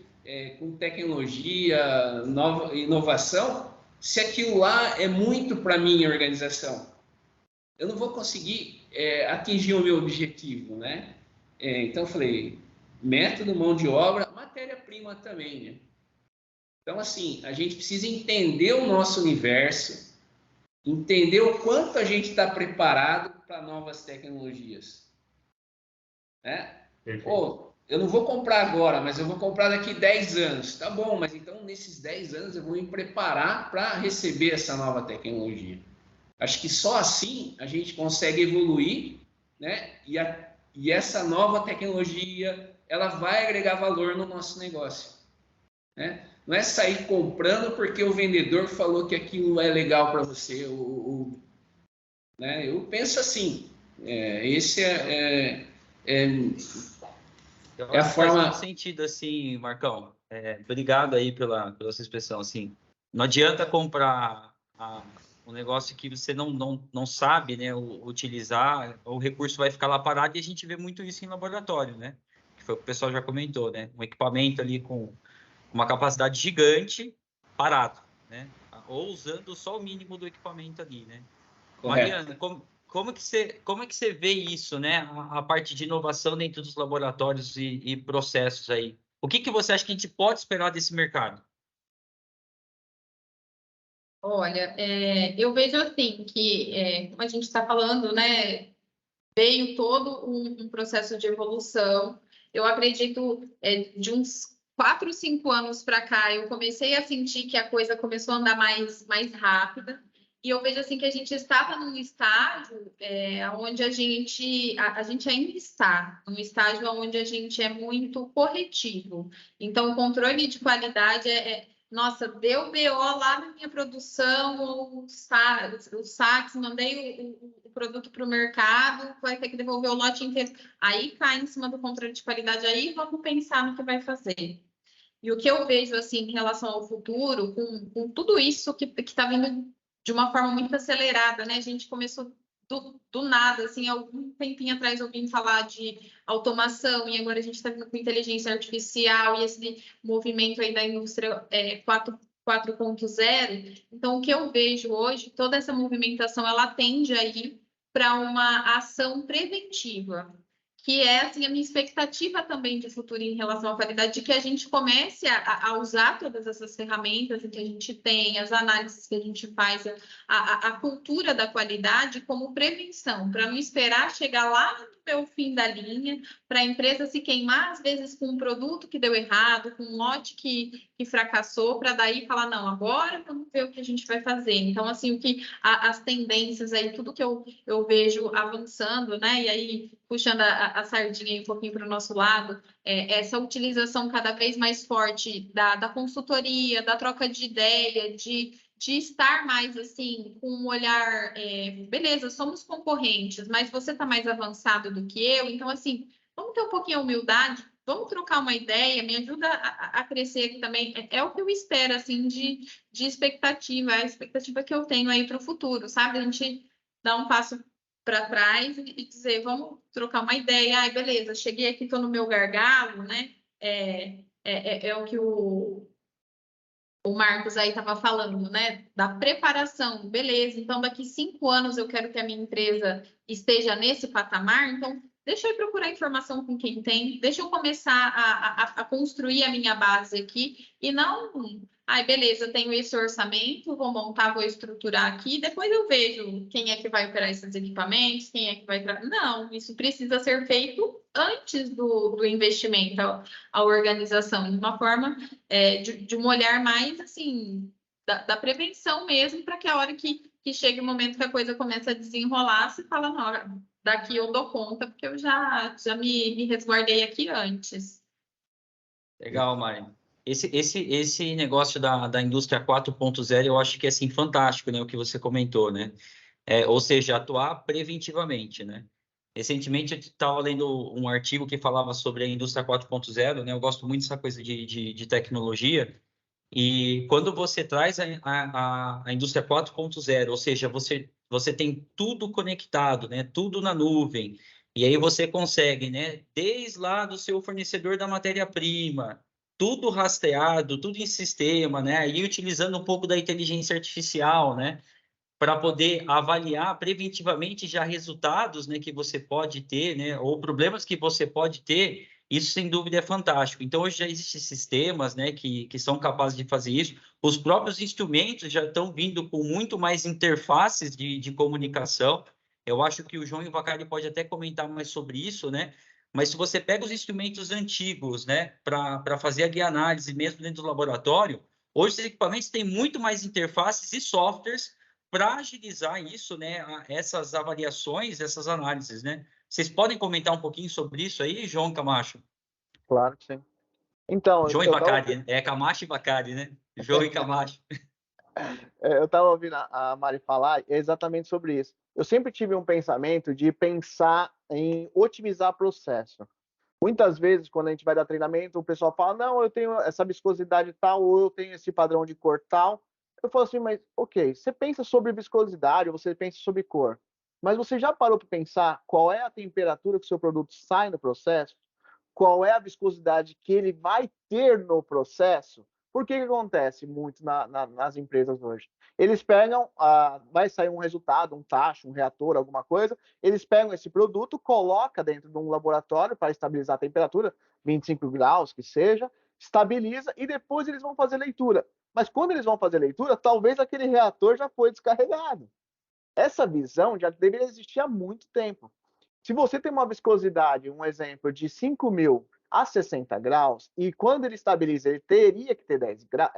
com tecnologia, nova inovação, se aquilo lá é muito para a minha organização. Eu não vou conseguir atingir o meu objetivo, né? Então, eu falei, método, mão de obra, matéria-prima também, né? Então, assim, a gente precisa entender o nosso universo, entender o quanto a gente está preparado para novas tecnologias, né? Pô, eu não vou comprar agora, mas eu vou comprar daqui 10 anos. Tá bom, mas então nesses 10 anos eu vou me preparar para receber essa nova tecnologia. Acho que só assim a gente consegue evoluir, né? E essa nova tecnologia, ela vai agregar valor no nosso negócio, né? Não é sair comprando porque o vendedor falou que aquilo é legal para você. Né? Eu penso assim, esse é a forma... Faz muito sentido, assim, Marcão. Obrigado aí pela sua expressão, assim. Não adianta comprar um negócio que você não sabe, né, utilizar, o recurso vai ficar lá parado, e a gente vê muito isso em laboratório, né? Que foi o que o pessoal já comentou, né? Um equipamento ali com uma capacidade gigante parado, né? Ou usando só o mínimo do equipamento ali, né? Correto. Mariana, como que você vê isso, né? A parte de inovação dentro dos laboratórios e processos aí. O que você acha que a gente pode esperar desse mercado? Olha, eu vejo assim que, como a gente está falando, né, veio todo um processo de evolução. Eu acredito de uns 4, 5 anos para cá, eu comecei a sentir que a coisa começou a andar mais rápida. E eu vejo assim que a gente estava num estágio onde a gente ainda está, num estágio onde a gente é muito corretivo. Então, o controle de qualidade nossa, deu BO lá na minha produção, os saques, mandei o produto para o mercado, vai ter que devolver o lote inteiro. Aí cai em cima do controle de qualidade, aí vamos pensar no que vai fazer. E o que eu vejo assim em relação ao futuro, com tudo isso que está vindo de uma forma muito acelerada, né? A gente começou do nada, assim, algum tempinho atrás eu ouvi falar de automação, e agora a gente está vindo com inteligência artificial e esse movimento aí da indústria 4.0. Então, o que eu vejo hoje, toda essa movimentação, ela tende a ir para uma ação preventiva, que é assim, a minha expectativa também de futuro em relação à qualidade, de que a gente comece a usar todas essas ferramentas que a gente tem, as análises que a gente faz, a cultura da qualidade como prevenção, para não esperar chegar lá no meu fim da linha, para a empresa se queimar, às vezes, com um produto que deu errado, com um lote que fracassou, para daí falar, não, agora vamos ver o que a gente vai fazer. Então, assim, as tendências aí, tudo que eu vejo avançando, né? E aí, puxando a sardinha aí um pouquinho para o nosso lado, essa utilização cada vez mais forte da consultoria, da troca de ideia, de estar mais assim, com um olhar, beleza, somos concorrentes, mas você está mais avançado do que eu, então assim, vamos ter um pouquinho de humildade, vamos trocar uma ideia, me ajuda a crescer aqui também, é o que eu espero, assim, de expectativa, a expectativa que eu tenho aí para o futuro, sabe? A gente dá um passo para trás e dizer, vamos trocar uma ideia, ai, beleza, cheguei aqui, estou no meu gargalo, né? É o que o Marcos aí estava falando, né? Da preparação, beleza. Então, daqui 5 anos eu quero que a minha empresa esteja nesse patamar. Então, deixa eu procurar informação com quem tem, deixa eu começar a construir a minha base aqui e não, ai, beleza, eu tenho esse orçamento, vou montar, vou estruturar aqui, depois eu vejo quem é que vai operar esses equipamentos, quem é que vai... Não, isso precisa ser feito antes do investimento, a organização, de uma forma, de um olhar mais, assim, da prevenção mesmo, para que a hora que chegue o momento que a coisa começa a desenrolar, se fala, não, daqui eu dou conta, porque eu já me resguardei aqui antes. Legal, Mari. Esse negócio da indústria 4.0, eu acho que é assim, fantástico, né? O que você comentou, né? Ou seja, atuar preventivamente, né? Recentemente eu estava lendo um artigo que falava sobre a indústria 4.0, né? Eu gosto muito dessa coisa de tecnologia. E quando você traz a indústria 4.0, ou seja, você tem tudo conectado, né? Tudo na nuvem. E aí você consegue, né? Desde lá do seu fornecedor da matéria-prima, tudo rastreado, tudo em sistema, né? E utilizando um pouco da inteligência artificial, né? Para poder avaliar preventivamente já resultados, né, que você pode ter, né, ou problemas que você pode ter, isso sem dúvida é fantástico. Então, hoje já existem sistemas, né, que são capazes de fazer isso. Os próprios instrumentos já estão vindo com muito mais interfaces de comunicação. Eu acho que o João e o Vacari pode até comentar mais sobre isso, né? Mas se você pega os instrumentos antigos, né, para fazer a guia análise mesmo dentro do laboratório, hoje os equipamentos têm muito mais interfaces e softwares para agilizar isso, né, essas avaliações, essas análises, né? Vocês podem comentar um pouquinho sobre isso aí, João Camacho? Claro que sim. Então, João e Vacari, Camacho e Vacari, né? João e Camacho. Eu estava ouvindo a Mari falar exatamente sobre isso. Eu sempre tive um pensamento de pensar em otimizar processo. Muitas vezes, quando a gente vai dar treinamento, o pessoal fala, não, eu tenho essa viscosidade tal, ou eu tenho esse padrão de cor tal. Eu falo assim, mas ok, você pensa sobre viscosidade, você pensa sobre cor, mas você já parou para pensar qual é a temperatura que o seu produto sai no processo? Qual é a viscosidade que ele vai ter no processo? Por que acontece muito nas empresas hoje? Eles pegam, vai sair um resultado, um tacho, um reator, alguma coisa, eles pegam esse produto, colocam dentro de um laboratório para estabilizar a temperatura, 25 graus que seja, estabiliza e depois eles vão fazer leitura. Mas quando eles vão fazer leitura, talvez aquele reator já foi descarregado. Essa visão já deveria existir há muito tempo. Se você tem uma viscosidade, um exemplo, de 5.000 a 60 graus, e quando ele estabiliza, ele teria que ter 10 graus,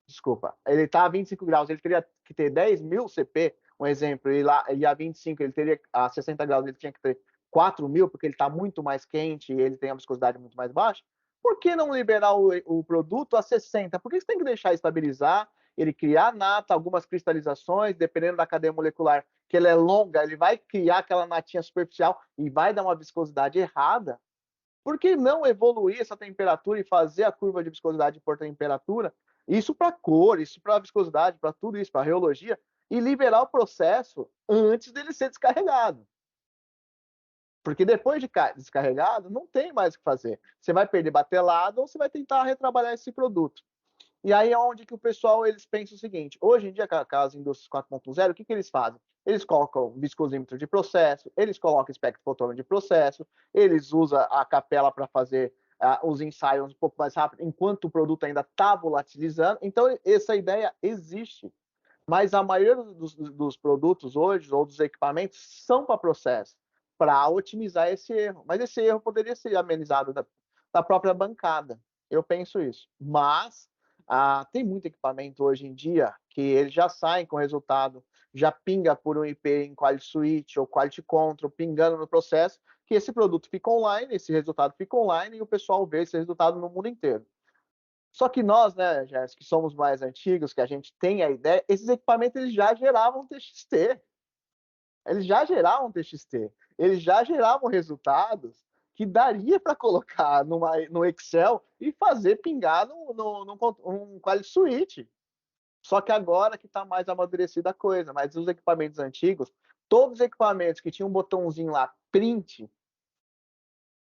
desculpa, ele está a 25 graus, ele teria que ter 10.000 CP, um exemplo, e a 25, ele teria, a 60 graus, ele tinha que ter 4.000, porque ele está muito mais quente e ele tem a viscosidade muito mais baixa. Por que não liberar o produto a 60? Por que você tem que deixar estabilizar, ele criar nata, algumas cristalizações, dependendo da cadeia molecular, que ela é longa, ele vai criar aquela natinha superficial e vai dar uma viscosidade errada? Por que não evoluir essa temperatura e fazer a curva de viscosidade por temperatura? Isso para cor, isso para viscosidade, para tudo isso, para reologia, e liberar o processo antes dele ser descarregado. Porque depois de descarregado, não tem mais o que fazer. Você vai perder batelada ou você vai tentar retrabalhar esse produto. E aí é onde que o pessoal eles pensam o seguinte, hoje em dia, com as indústrias 4.0, o que eles fazem? Eles colocam viscosímetro de processo, eles colocam espectrofotômetro de processo, eles usam a capela para fazer os ensaios um pouco mais rápido, enquanto o produto ainda está volatilizando. Então, essa ideia existe. Mas a maioria dos produtos hoje, ou dos equipamentos, são para processo, para otimizar esse erro. Mas esse erro poderia ser amenizado da própria bancada. Eu penso isso. Mas tem muito equipamento hoje em dia que eles já saem com resultado, já pinga por um IP em Quality Suite ou Quality Control, pingando no processo, que esse produto fica online, esse resultado fica online e o pessoal vê esse resultado no mundo inteiro. Só que nós, né, Gerson, que somos mais antigos, que a gente tem a ideia, esses equipamentos eles já geravam TXT. Eles já geravam TXT. Eles já geravam resultados que daria para colocar no Excel e fazer pingar num Quality Suite. Só que agora que está mais amadurecida a coisa. Mas os equipamentos antigos, todos os equipamentos que tinham um botãozinho lá, print,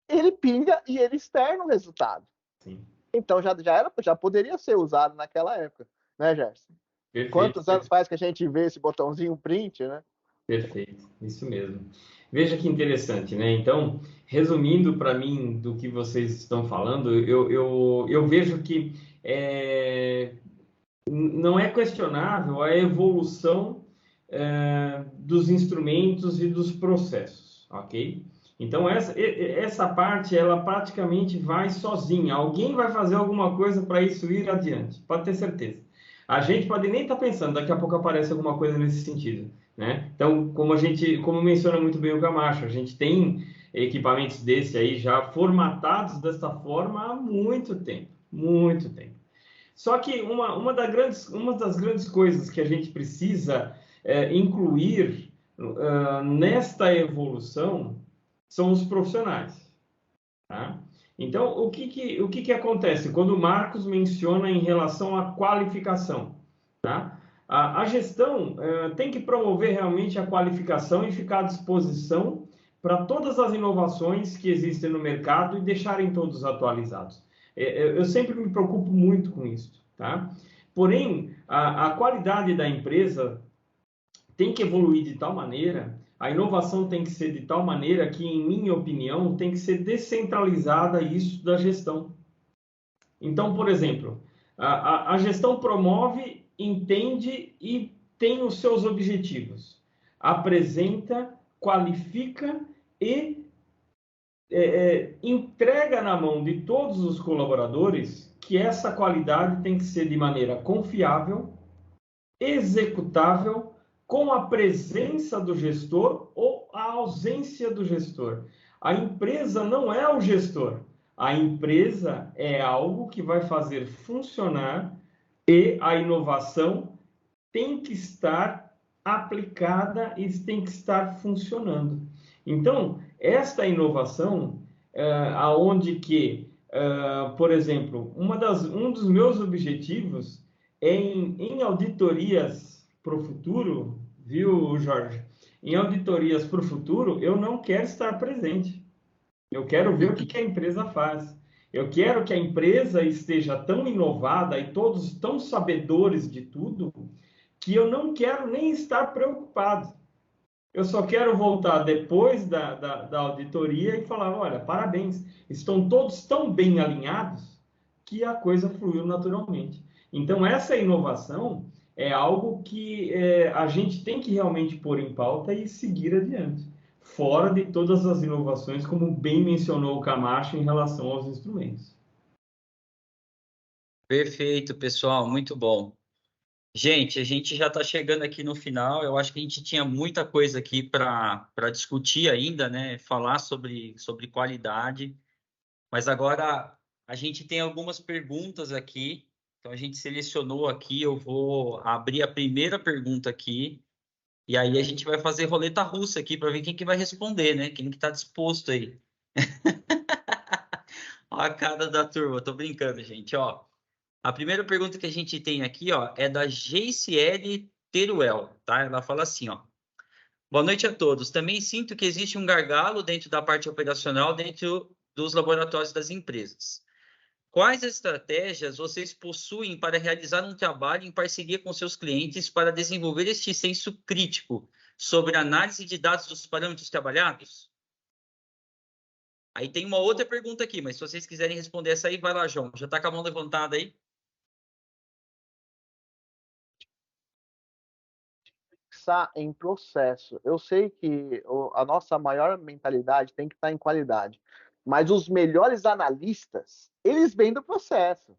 ele pinga e ele externa o resultado. Sim. Então já poderia ser usado naquela época, né, Gerson? Perfeito. Quantos anos faz que a gente vê esse botãozinho print, né? Perfeito, isso mesmo. Veja que interessante, né? Então, resumindo para mim do que vocês estão falando, eu vejo que não é questionável a evolução dos instrumentos e dos processos, ok? Então, essa parte, ela praticamente vai sozinha. Alguém vai fazer alguma coisa para isso ir adiante, pode ter certeza. A gente pode nem estar pensando, daqui a pouco aparece alguma coisa nesse sentido, né? Então, como menciona muito bem o Camacho, a gente tem equipamentos desse aí já formatados dessa forma há muito tempo, muito tempo. Só que uma das grandes coisas que a gente precisa incluir nesta evolução são os profissionais, tá? Então, o que acontece quando o Marcos menciona em relação à qualificação, tá? A gestão tem que promover realmente a qualificação e ficar à disposição para todas as inovações que existem no mercado e deixarem todos atualizados. Eu sempre me preocupo muito com isso, tá? Porém, a qualidade da empresa tem que evoluir de tal maneira, a inovação tem que ser de tal maneira que, em minha opinião, tem que ser descentralizada isso da gestão. Então, por exemplo, a gestão promove, entende e tem os seus objetivos. Apresenta, qualifica e entrega na mão de todos os colaboradores que essa qualidade tem que ser de maneira confiável, executável, com a presença do gestor ou a ausência do gestor. A empresa não é o gestor. A empresa é algo que vai fazer funcionar e a inovação tem que estar aplicada e tem que estar funcionando. Então, esta inovação, aonde que, por exemplo, um dos meus objetivos é em auditorias para o futuro, viu, Jorge? Em auditorias para o futuro, eu não quero estar presente. Eu quero ver o que a empresa faz. Eu quero que a empresa esteja tão inovada e todos tão sabedores de tudo que eu não quero nem estar preocupado. Eu só quero voltar depois da auditoria e falar, olha, parabéns, estão todos tão bem alinhados que a coisa fluiu naturalmente. Então, essa inovação é algo que a gente tem que realmente pôr em pauta e seguir adiante, fora de todas as inovações, como bem mencionou o Camacho em relação aos instrumentos. Perfeito, pessoal, muito bom. Gente, a gente já está chegando aqui no final. Eu acho que a gente tinha muita coisa aqui para discutir ainda, né? Falar sobre qualidade. Mas agora a gente tem algumas perguntas aqui. Então a gente selecionou aqui. Eu vou abrir a primeira pergunta aqui. E aí a gente vai fazer roleta russa aqui para ver quem que vai responder, né? Quem que está disposto aí. Olha a cara da turma. Tô brincando, gente. Ó. A primeira pergunta que a gente tem aqui, ó, é da GCL Teruel, tá? Ela fala assim, ó. Boa noite a todos. Também sinto que existe um gargalo dentro da parte operacional dentro dos laboratórios das empresas. Quais estratégias vocês possuem para realizar um trabalho em parceria com seus clientes para desenvolver este senso crítico, sobre a análise de dados dos parâmetros trabalhados? Aí tem uma outra pergunta aqui, mas se vocês quiserem responder essa aí, vai lá, João. Já está com a mão levantada aí? Em processo. Eu sei que a nossa maior mentalidade tem que estar em qualidade, mas os melhores analistas, eles vêm do processo.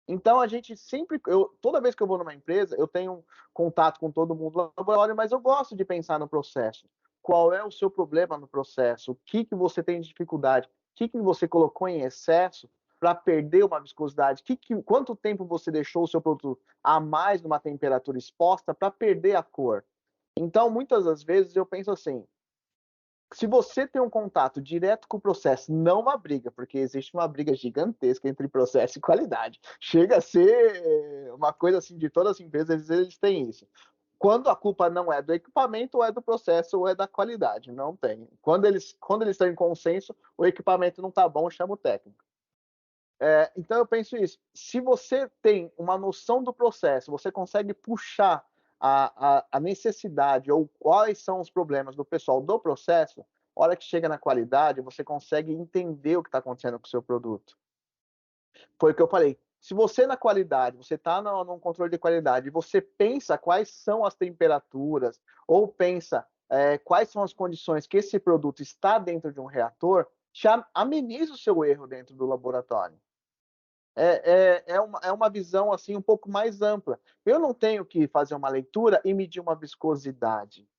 Então, a gente sempre, toda vez que eu vou numa empresa, eu tenho contato com todo mundo no laboratório, mas eu gosto de pensar no processo. Qual é o seu problema no processo? O que você tem de dificuldade? O que você colocou em excesso para perder uma viscosidade? Quanto tempo você deixou o seu produto a mais numa temperatura exposta para perder a cor? Então, muitas das vezes eu penso assim, se você tem um contato direto com o processo, não uma briga, porque existe uma briga gigantesca entre processo e qualidade. Chega a ser uma coisa assim, de todas as empresas, eles têm isso. Quando a culpa não é do equipamento, ou é do processo, ou é da qualidade. Não tem. Quando eles estão em consenso, o equipamento não está bom, chama o técnico. Então eu penso isso. Se você tem uma noção do processo, você consegue puxar a necessidade ou quais são os problemas do pessoal do processo, a hora que chega na qualidade, você consegue entender o que está acontecendo com o seu produto. Foi o que eu falei. Se você na qualidade, você está no controle de qualidade, você pensa quais são as temperaturas, ou pensa quais são as condições que esse produto está dentro de um reator, já ameniza o seu erro dentro do laboratório. É uma visão assim um pouco mais ampla. Eu não tenho que fazer uma leitura e medir uma viscosidade.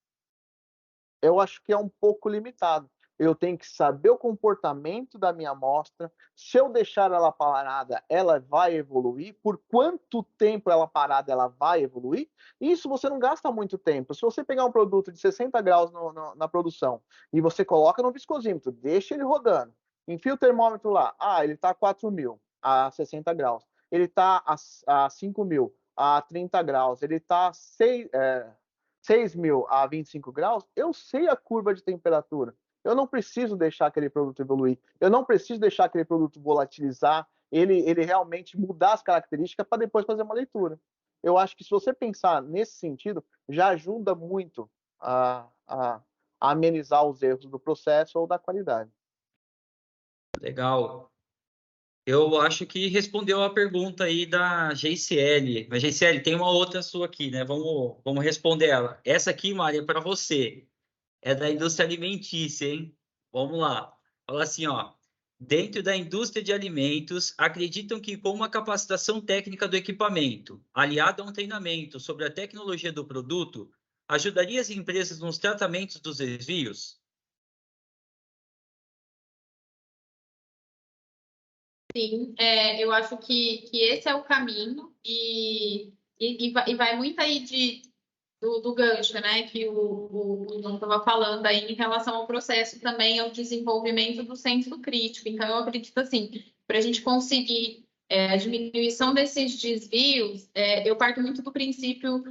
Eu acho que é um pouco limitado. Eu tenho que saber o comportamento da minha amostra. Se eu deixar ela parada, ela vai evoluir. Por quanto tempo ela parada, ela vai evoluir? Isso você não gasta muito tempo. Se você pegar um produto de 60 graus na produção e você coloca no viscosímetro, deixa ele rodando, enfia o termômetro lá. Ele está a 4.000 a 60 graus. Ele está a 5.000 a 30 graus. Ele está a 6.000 a 25 graus. Eu sei a curva de temperatura. Eu não preciso deixar aquele produto evoluir. Eu não preciso deixar aquele produto volatilizar, ele realmente mudar as características para depois fazer uma leitura. Eu acho que se você pensar nesse sentido, já ajuda muito a amenizar os erros do processo ou da qualidade. Legal. Eu acho que respondeu a pergunta aí da GCL. Mas, GCL, tem uma outra sua aqui, né? Vamos responder ela. Essa aqui, Maria, é para você. É da indústria alimentícia, hein? Vamos lá. Fala assim, ó. Dentro da indústria de alimentos, acreditam que com uma capacitação técnica do equipamento, aliada a um treinamento sobre a tecnologia do produto, ajudaria as empresas nos tratamentos dos desvios? Sim, eu acho que esse é o caminho e vai muito aí do gancho, né, que o João estava falando aí em relação ao processo também, ao desenvolvimento do senso crítico. Então, eu acredito assim, para a gente conseguir a diminuição desses desvios, eu parto muito do princípio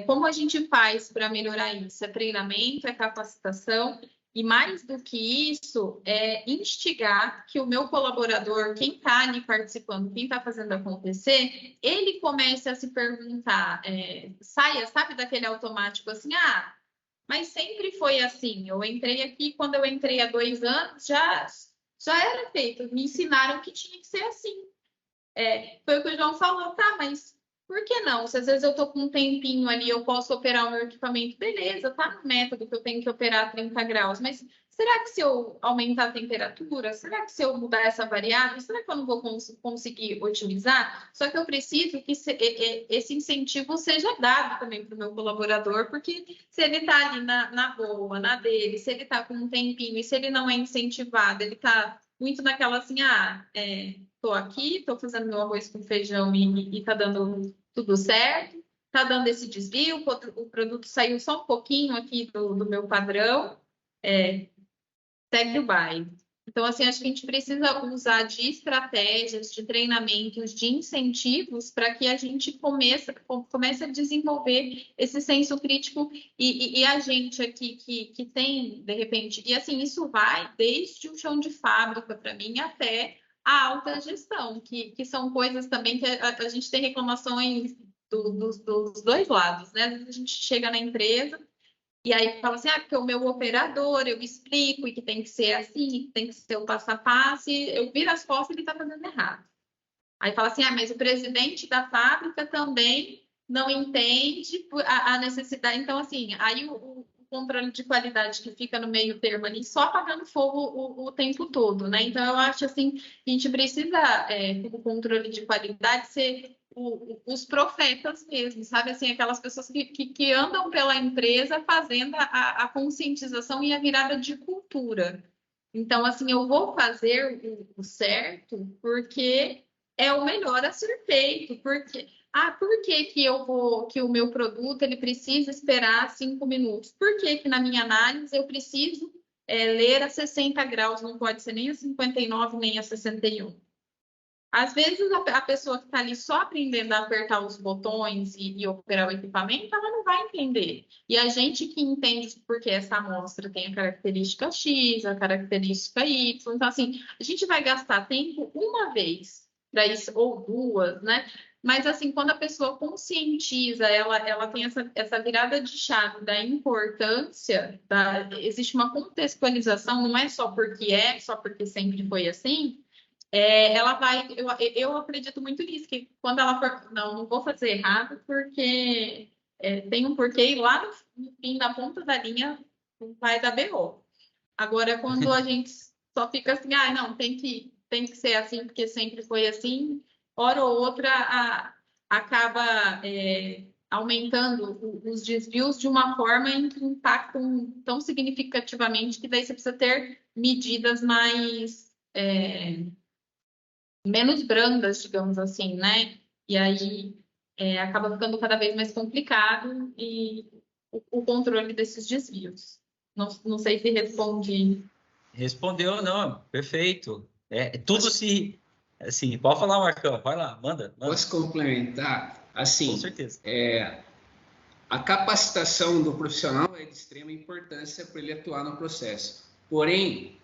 como a gente faz para melhorar isso? É treinamento, é capacitação, e mais do que isso, é instigar que o meu colaborador, quem está ali participando, quem está fazendo acontecer, ele comece a se perguntar, sabe daquele automático assim, mas sempre foi assim. Eu entrei aqui, quando eu entrei há 2 anos, já era feito, me ensinaram que tinha que ser assim. Foi o que o João falou, mas por que não? Se às vezes eu estou com um tempinho ali, eu posso operar o meu equipamento, beleza, tá no método que eu tenho que operar a 30 graus, mas será que se eu aumentar a temperatura, será que se eu mudar essa variável, será que eu não vou conseguir otimizar? Só que eu preciso que esse incentivo seja dado também para o meu colaborador, porque se ele está ali na boa, na dele, se ele está com um tempinho e se ele não é incentivado, ele está muito naquela assim, estou aqui, estou fazendo meu arroz com feijão e está dando tudo certo, está dando esse desvio, o produto saiu só um pouquinho aqui do meu padrão, segue o baile. Então, assim, acho que a gente precisa usar de estratégias, de treinamentos, de incentivos para que a gente comece a desenvolver esse senso crítico e a gente aqui que tem, de repente, e assim, isso vai desde o chão de fábrica, para mim, até a alta gestão, que são coisas também que a gente tem reclamações dos 2 lados, né? Às vezes a gente chega na empresa E aí fala assim, porque o meu operador, eu explico e que tem que ser assim, que tem que ser o passo a passo, e eu viro as costas e ele está fazendo errado. Aí fala assim, mas o presidente da fábrica também não entende a necessidade. Então, assim, aí o controle de qualidade que fica no meio termo ali, só apagando fogo o tempo todo, né? Então, eu acho, assim, que a gente precisa, o controle de qualidade ser os profetas mesmo, sabe? Assim, aquelas pessoas que andam pela empresa fazendo a conscientização e a virada de cultura. Então, assim, eu vou fazer o certo porque é o melhor a ser feito, porque por que o meu produto ele precisa esperar 5 minutos? Por que na minha análise eu preciso ler a 60 graus, não pode ser nem a 59, nem a 61? Às vezes a pessoa que está ali só aprendendo a apertar os botões e operar o equipamento, ela não vai entender. E a gente que entende porque essa amostra tem a característica X, a característica Y, então assim, a gente vai gastar tempo uma vez para isso, ou duas, né? Mas assim, quando a pessoa conscientiza, ela tem essa virada de chave da importância, existe uma contextualização, não é só porque sempre foi assim. Ela vai, eu acredito muito nisso, que quando ela for, não vou fazer errado, porque tem um porquê, e lá no fim, na ponta da linha, vai dar BO. Agora, quando a gente só fica assim, não, tem que ser assim, porque sempre foi assim, hora ou outra acaba aumentando os desvios de uma forma em que impactam tão significativamente que daí você precisa ter medidas mais menos brandas, digamos assim, né? E aí acaba ficando cada vez mais complicado e o controle desses desvios. Não sei se respondi. Respondeu, não, perfeito. Tudo se... Assim, pode falar, Marcão, vai lá, manda. Posso complementar? Assim, Com certeza. A capacitação do profissional é de extrema importância para ele atuar no processo. Porém,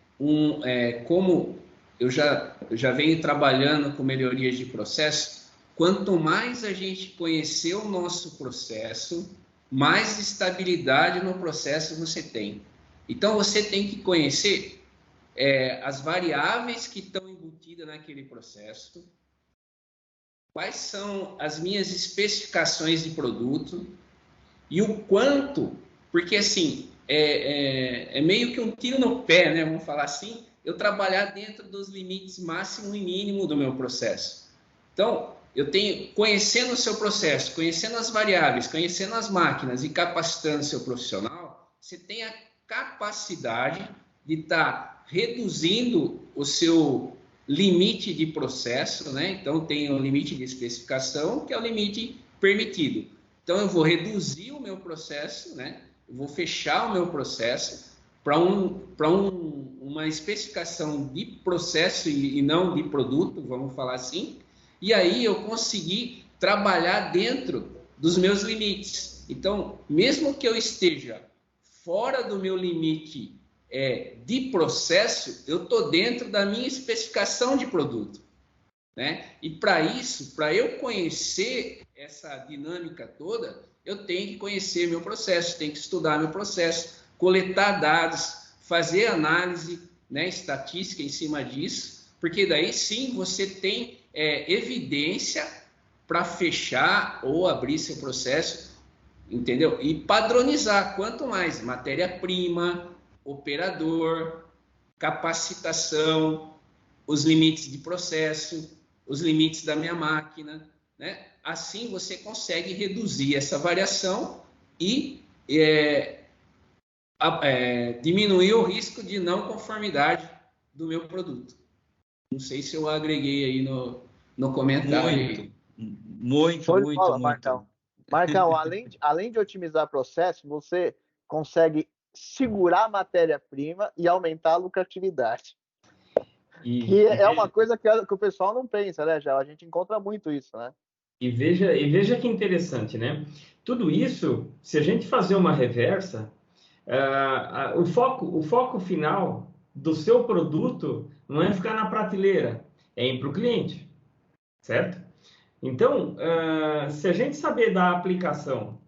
como eu já venho trabalhando com melhorias de processo, quanto mais a gente conhecer o nosso processo, mais estabilidade no processo você tem. Então, você tem que conhecer as variáveis que estão embutidas naquele processo, quais são as minhas especificações de produto e o quanto, porque assim, é meio que um tiro no pé, né? Vamos falar assim, eu trabalhar dentro dos limites máximo e mínimo do meu processo. Então, eu tenho, conhecendo o seu processo, conhecendo as variáveis, conhecendo as máquinas e capacitando o seu profissional, você tem a capacidade de estar reduzindo o seu limite de processo, né? Então, tem o limite de especificação, que é o limite permitido. Então, eu vou reduzir o meu processo, né? Eu vou fechar o meu processo para uma especificação de processo e não de produto, vamos falar assim. E aí eu consegui trabalhar dentro dos meus limites. Então, mesmo que eu esteja fora do meu limite de processo, eu estou dentro da minha especificação de produto, né? E para isso, para eu conhecer essa dinâmica toda, eu tenho que conhecer meu processo, tenho que estudar meu processo, coletar dados, fazer análise, né, estatística em cima disso, porque daí sim você tem evidência para fechar ou abrir seu processo, entendeu? E padronizar, quanto mais matéria-prima, operador, capacitação, os limites de processo, os limites da minha máquina, né? Assim você consegue reduzir essa variação e diminuir o risco de não conformidade do meu produto. Não sei se eu agreguei aí no comentário. Muito. Show de bola, Marcão. Marcão, além de otimizar processo, você consegue segurar a matéria-prima e aumentar a lucratividade. Que é uma coisa que o pessoal não pensa, né, já? A gente encontra muito isso, né? E veja que interessante, né? Tudo isso, se a gente fazer uma reversa, o foco final do seu produto não é ficar na prateleira, é ir para o cliente, certo? Então, se a gente saber da aplicação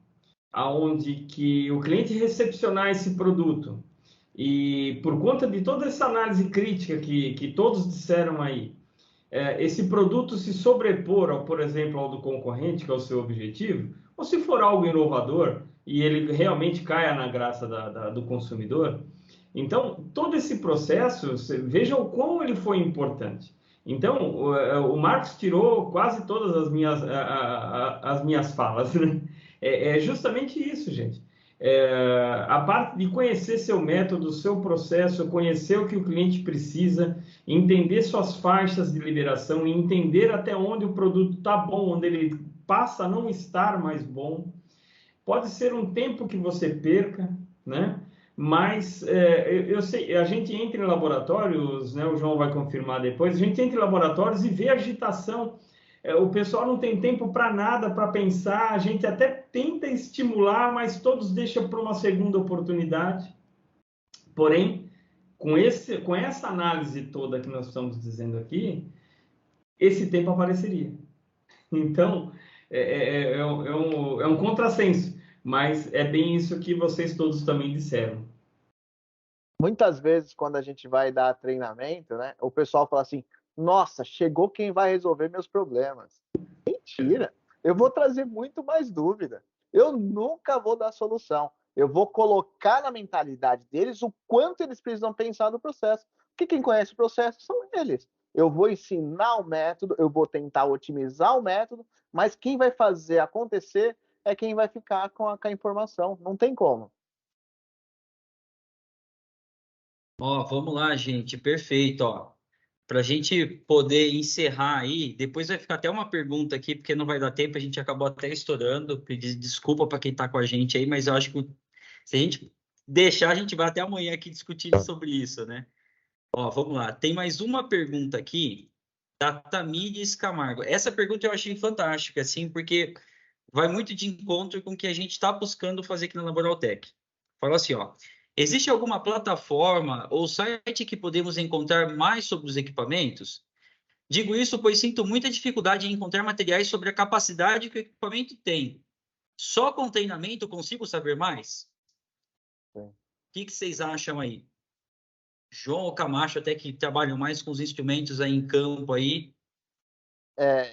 aonde que o cliente recepcionar esse produto e por conta de toda essa análise crítica que todos disseram aí, esse produto se sobrepor, ao, por exemplo, ao do concorrente, que é o seu objetivo, ou se for algo inovador e ele realmente caia na graça do consumidor. Então, todo esse processo, veja o quão ele foi importante. Então, o Marcos tirou quase todas as minhas falas, né? É justamente isso, gente. A parte de conhecer seu método, seu processo, conhecer o que o cliente precisa, entender suas faixas de liberação e entender até onde o produto está bom, onde ele passa a não estar mais bom. Pode ser um tempo que você perca, né? Mas eu sei, a gente entra em laboratórios, né? O João vai confirmar depois, a gente entra em laboratórios e vê agitação. O pessoal não tem tempo para nada, para pensar, a gente até tenta estimular, mas todos deixam para uma segunda oportunidade. Porém, com essa análise toda que nós estamos dizendo aqui, esse tempo apareceria. Então, é um contrassenso, mas é bem isso que vocês todos também disseram. Muitas vezes, quando a gente vai dar treinamento, né, o pessoal fala assim: nossa, chegou quem vai resolver meus problemas. Mentira! Eu vou trazer muito mais dúvida. Eu nunca vou dar solução. Eu vou colocar na mentalidade deles o quanto eles precisam pensar no processo. Porque quem conhece o processo são eles. Eu vou ensinar o método, eu vou tentar otimizar o método, mas quem vai fazer acontecer é quem vai ficar com a informação. Não tem como. Ó, vamos lá, gente, perfeito, ó. Para a gente poder encerrar aí, depois vai ficar até uma pergunta aqui, porque não vai dar tempo, a gente acabou até estourando. Pedir desculpa para quem está com a gente aí, mas eu acho que se a gente deixar, a gente vai até amanhã aqui discutindo sobre isso, né? Ó, vamos lá. Tem mais uma pergunta aqui da Tamires Camargo. Essa pergunta eu achei fantástica, assim, porque vai muito de encontro com o que a gente está buscando fazer aqui na Laboraltec. Fala assim, ó. Existe alguma plataforma ou site que podemos encontrar mais sobre os equipamentos? Digo isso pois sinto muita dificuldade em encontrar materiais sobre a capacidade que o equipamento tem. Só com treinamento consigo saber mais? Sim. O que vocês acham aí? João ou Camacho, até que trabalham mais com os instrumentos aí em campo aí.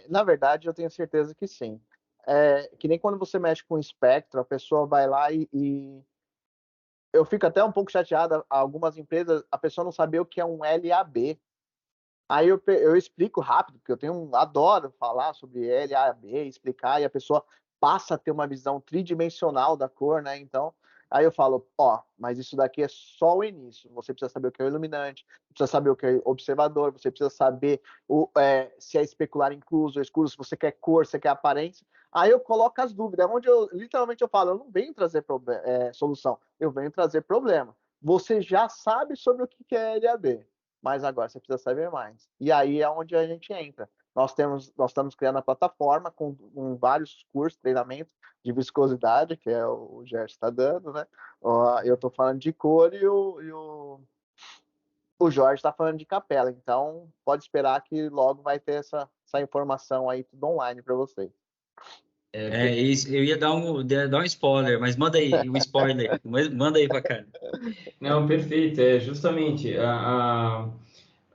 Na verdade, eu tenho certeza que sim. Que nem quando você mexe com o espectro, a pessoa vai lá e eu fico até um pouco chateada, algumas empresas, a pessoa não saber o que é um LAB. Aí eu explico rápido, porque adoro falar sobre LAB, explicar, e a pessoa passa a ter uma visão tridimensional da cor, né? Então, aí eu falo, mas isso daqui é só o início. Você precisa saber o que é o iluminante, precisa saber o que é observador, você precisa saber se é especular incluso ou excluso, se você quer cor, se você quer aparência. Aí eu coloco as dúvidas, onde literalmente eu falo, eu não venho trazer solução, eu venho trazer problema. Você já sabe sobre o que é LAB, mas agora você precisa saber mais. E aí é onde a gente entra. Nós estamos criando a plataforma com vários cursos, treinamento de viscosidade, que é o Gerson está dando, né? Eu estou falando de cor e o Jorge está falando de capela. Então, pode esperar que logo vai ter essa informação aí tudo online para vocês. Eu ia dar um spoiler, mas manda aí um spoiler, manda aí para cá. Não, perfeito, justamente a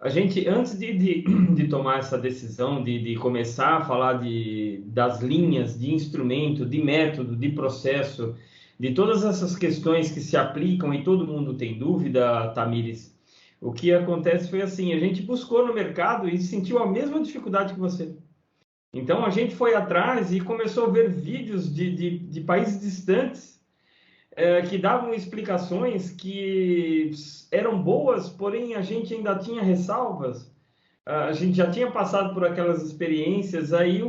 gente, antes de tomar essa decisão, de começar a falar das linhas de instrumento, de método, de processo, de todas essas questões que se aplicam e todo mundo tem dúvida, Tamires, o que acontece foi assim, a gente buscou no mercado e sentiu a mesma dificuldade que você. Então, a gente foi atrás e começou a ver vídeos de países distantes que davam explicações que eram boas, porém a gente ainda tinha ressalvas. A gente já tinha passado por aquelas experiências, aí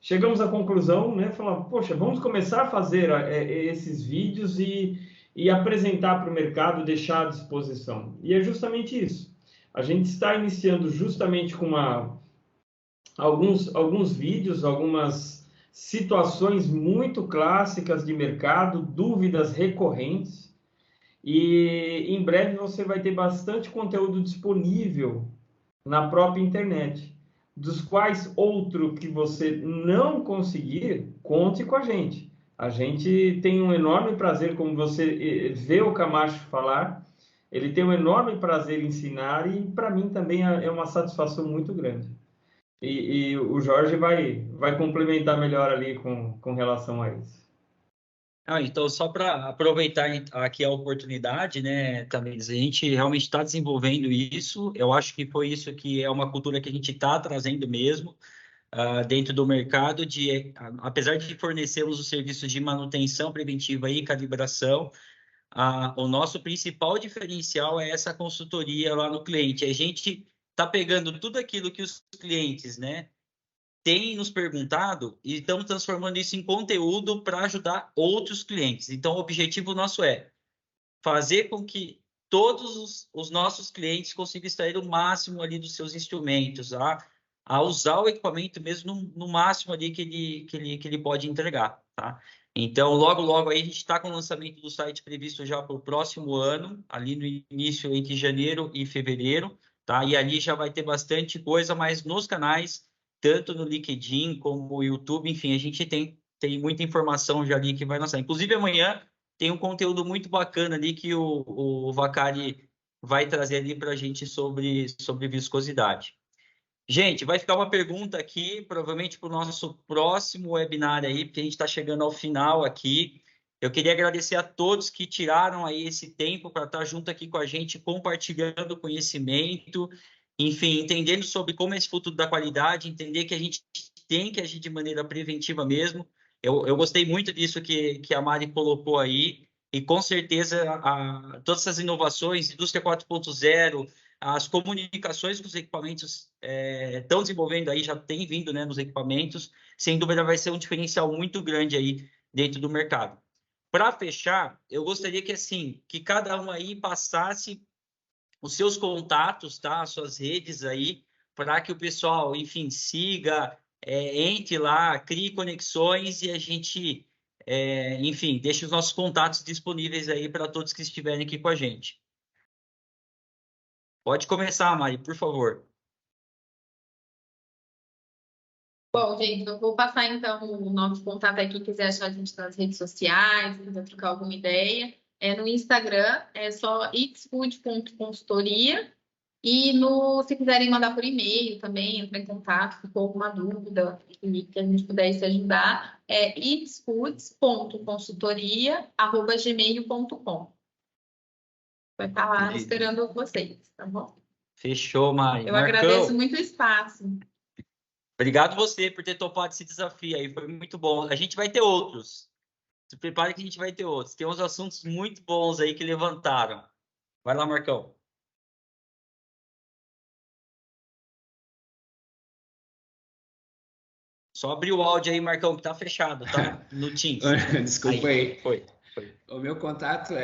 chegamos à conclusão, né? Falamos, poxa, vamos começar a fazer esses vídeos e apresentar para o mercado, deixar à disposição. E é justamente isso. A gente está iniciando justamente com alguns vídeos, algumas situações muito clássicas de mercado, dúvidas recorrentes, e em breve você vai ter bastante conteúdo disponível na própria internet, dos quais outro que você não conseguir, conte com a gente. A gente tem um enorme prazer, como você vê o Camacho falar, ele tem um enorme prazer em ensinar e, para mim, também é uma satisfação muito grande. E o Jorge vai complementar melhor ali com relação a isso. Então, só para aproveitar aqui a oportunidade, né, Tamires, a gente realmente está desenvolvendo isso. Eu acho que foi isso que é uma cultura que a gente está trazendo mesmo dentro do mercado, apesar de fornecermos os serviços de manutenção preventiva e calibração, o nosso principal diferencial é essa consultoria lá no cliente. A gente está pegando tudo aquilo que os clientes, né, têm nos perguntado e estamos transformando isso em conteúdo para ajudar outros clientes. Então, o objetivo nosso é fazer com que todos os nossos clientes consigam extrair o máximo ali dos seus instrumentos, a usar o equipamento mesmo no máximo ali que ele pode entregar, tá? Então, logo aí, a gente está com o lançamento do site previsto já para o próximo ano, ali no início entre janeiro e fevereiro, tá? E ali já vai ter bastante coisa, mas nos canais, tanto no LinkedIn como no YouTube, enfim, a gente tem muita informação já ali que vai lançar. Inclusive, amanhã tem um conteúdo muito bacana ali que o Vacari vai trazer ali para a gente sobre viscosidade. Gente, vai ficar uma pergunta aqui, provavelmente para o nosso próximo webinar aí, porque a gente está chegando ao final aqui. Eu queria agradecer a todos que tiraram aí esse tempo para estar junto aqui com a gente, compartilhando conhecimento, enfim, entendendo sobre como é esse futuro da qualidade, entender que a gente tem que agir de maneira preventiva mesmo. Eu gostei muito disso que a Mari colocou aí, e com certeza todas essas inovações, indústria 4.0, as comunicações que os equipamentos estão desenvolvendo aí, já tem vindo, né, nos equipamentos, sem dúvida vai ser um diferencial muito grande aí dentro do mercado. Para fechar, eu gostaria que, assim, que cada um aí passasse os seus contatos, tá, as suas redes aí, para que o pessoal, enfim, siga, entre lá, crie conexões e a gente, enfim, deixe os nossos contatos disponíveis aí para todos que estiverem aqui com a gente. Pode começar, Mari, por favor. Bom, gente, eu vou passar então o nosso contato aí, quem quiser achar a gente nas redes sociais, quiser trocar alguma ideia. No Instagram é só itsfood.consultoria e se quiserem mandar por e-mail também, entrar em contato, ficou alguma dúvida e que a gente pudesse ajudar, é itsfoods.consultoria@gmail.com. Vai estar lá esperando vocês, tá bom? Fechou, Mari. Eu Marcão, agradeço muito o espaço. obrigado você por ter topado esse desafio aí, foi muito bom. A gente vai ter outros. Se prepare que a gente vai ter outros. Tem uns assuntos muito bons aí que levantaram. Vai lá, Marcão. Só abrir o áudio aí, Marcão, que tá fechado, tá? No Teams. Desculpa aí. Foi. O meu contato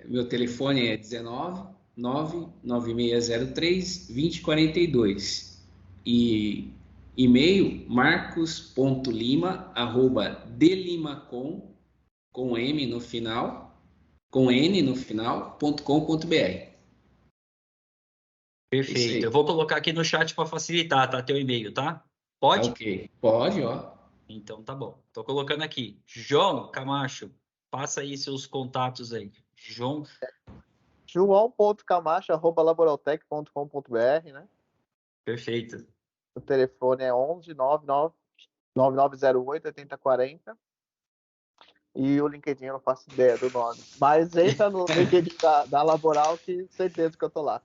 meu telefone é 19 99603 2042 e e-mail marcos.lima@delimacom com M no final, com N no final, .com.br. Perfeito. Eu vou colocar aqui no chat para facilitar, tá? Teu e-mail, tá? Pode? Ok. Pode, ó. Então tá bom. Tô colocando aqui. João Camacho, passa aí seus contatos aí. João.camacho@laboraltec.com.br, né? Perfeito. O telefone é 11 9908 8040. E o LinkedIn eu não faço ideia do nome. Mas entra no LinkedIn da Laboral que certeza que eu tô lá.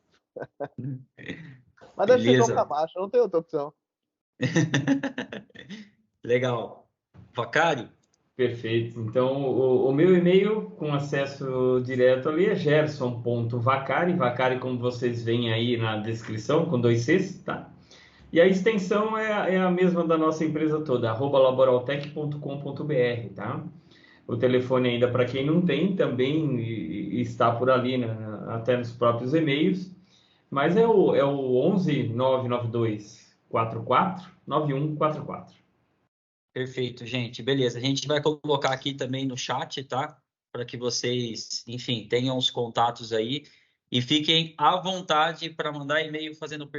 Mas deve ser João Camacho, não tem outra opção. Legal. Vacari? Perfeito. Então, o meu e-mail com acesso direto ali é gerson.vacari, Vacari como vocês veem aí na descrição, com 2 Cs, tá? E a extensão é a mesma da nossa empresa toda, @laboraltec.com.br, tá? O telefone ainda, para quem não tem, também está por ali, né? Até nos próprios e-mails, mas é o 11 992 44 9144. Perfeito, gente. Beleza. A gente vai colocar aqui também no chat, tá? Para que vocês, enfim, tenham os contatos aí e fiquem à vontade para mandar e-mail fazendo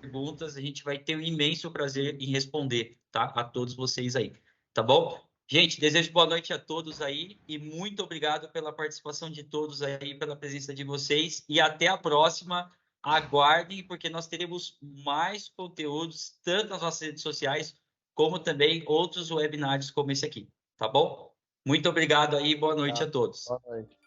perguntas. A gente vai ter um imenso prazer em responder, tá? A todos vocês aí, tá bom? Gente, desejo boa noite a todos aí e muito obrigado pela participação de todos aí, pela presença de vocês e até a próxima. Aguardem, porque nós teremos mais conteúdos, tanto nas nossas redes sociais, como também outros webinars como esse aqui, tá bom? Muito obrigado aí, boa noite a todos. Boa noite.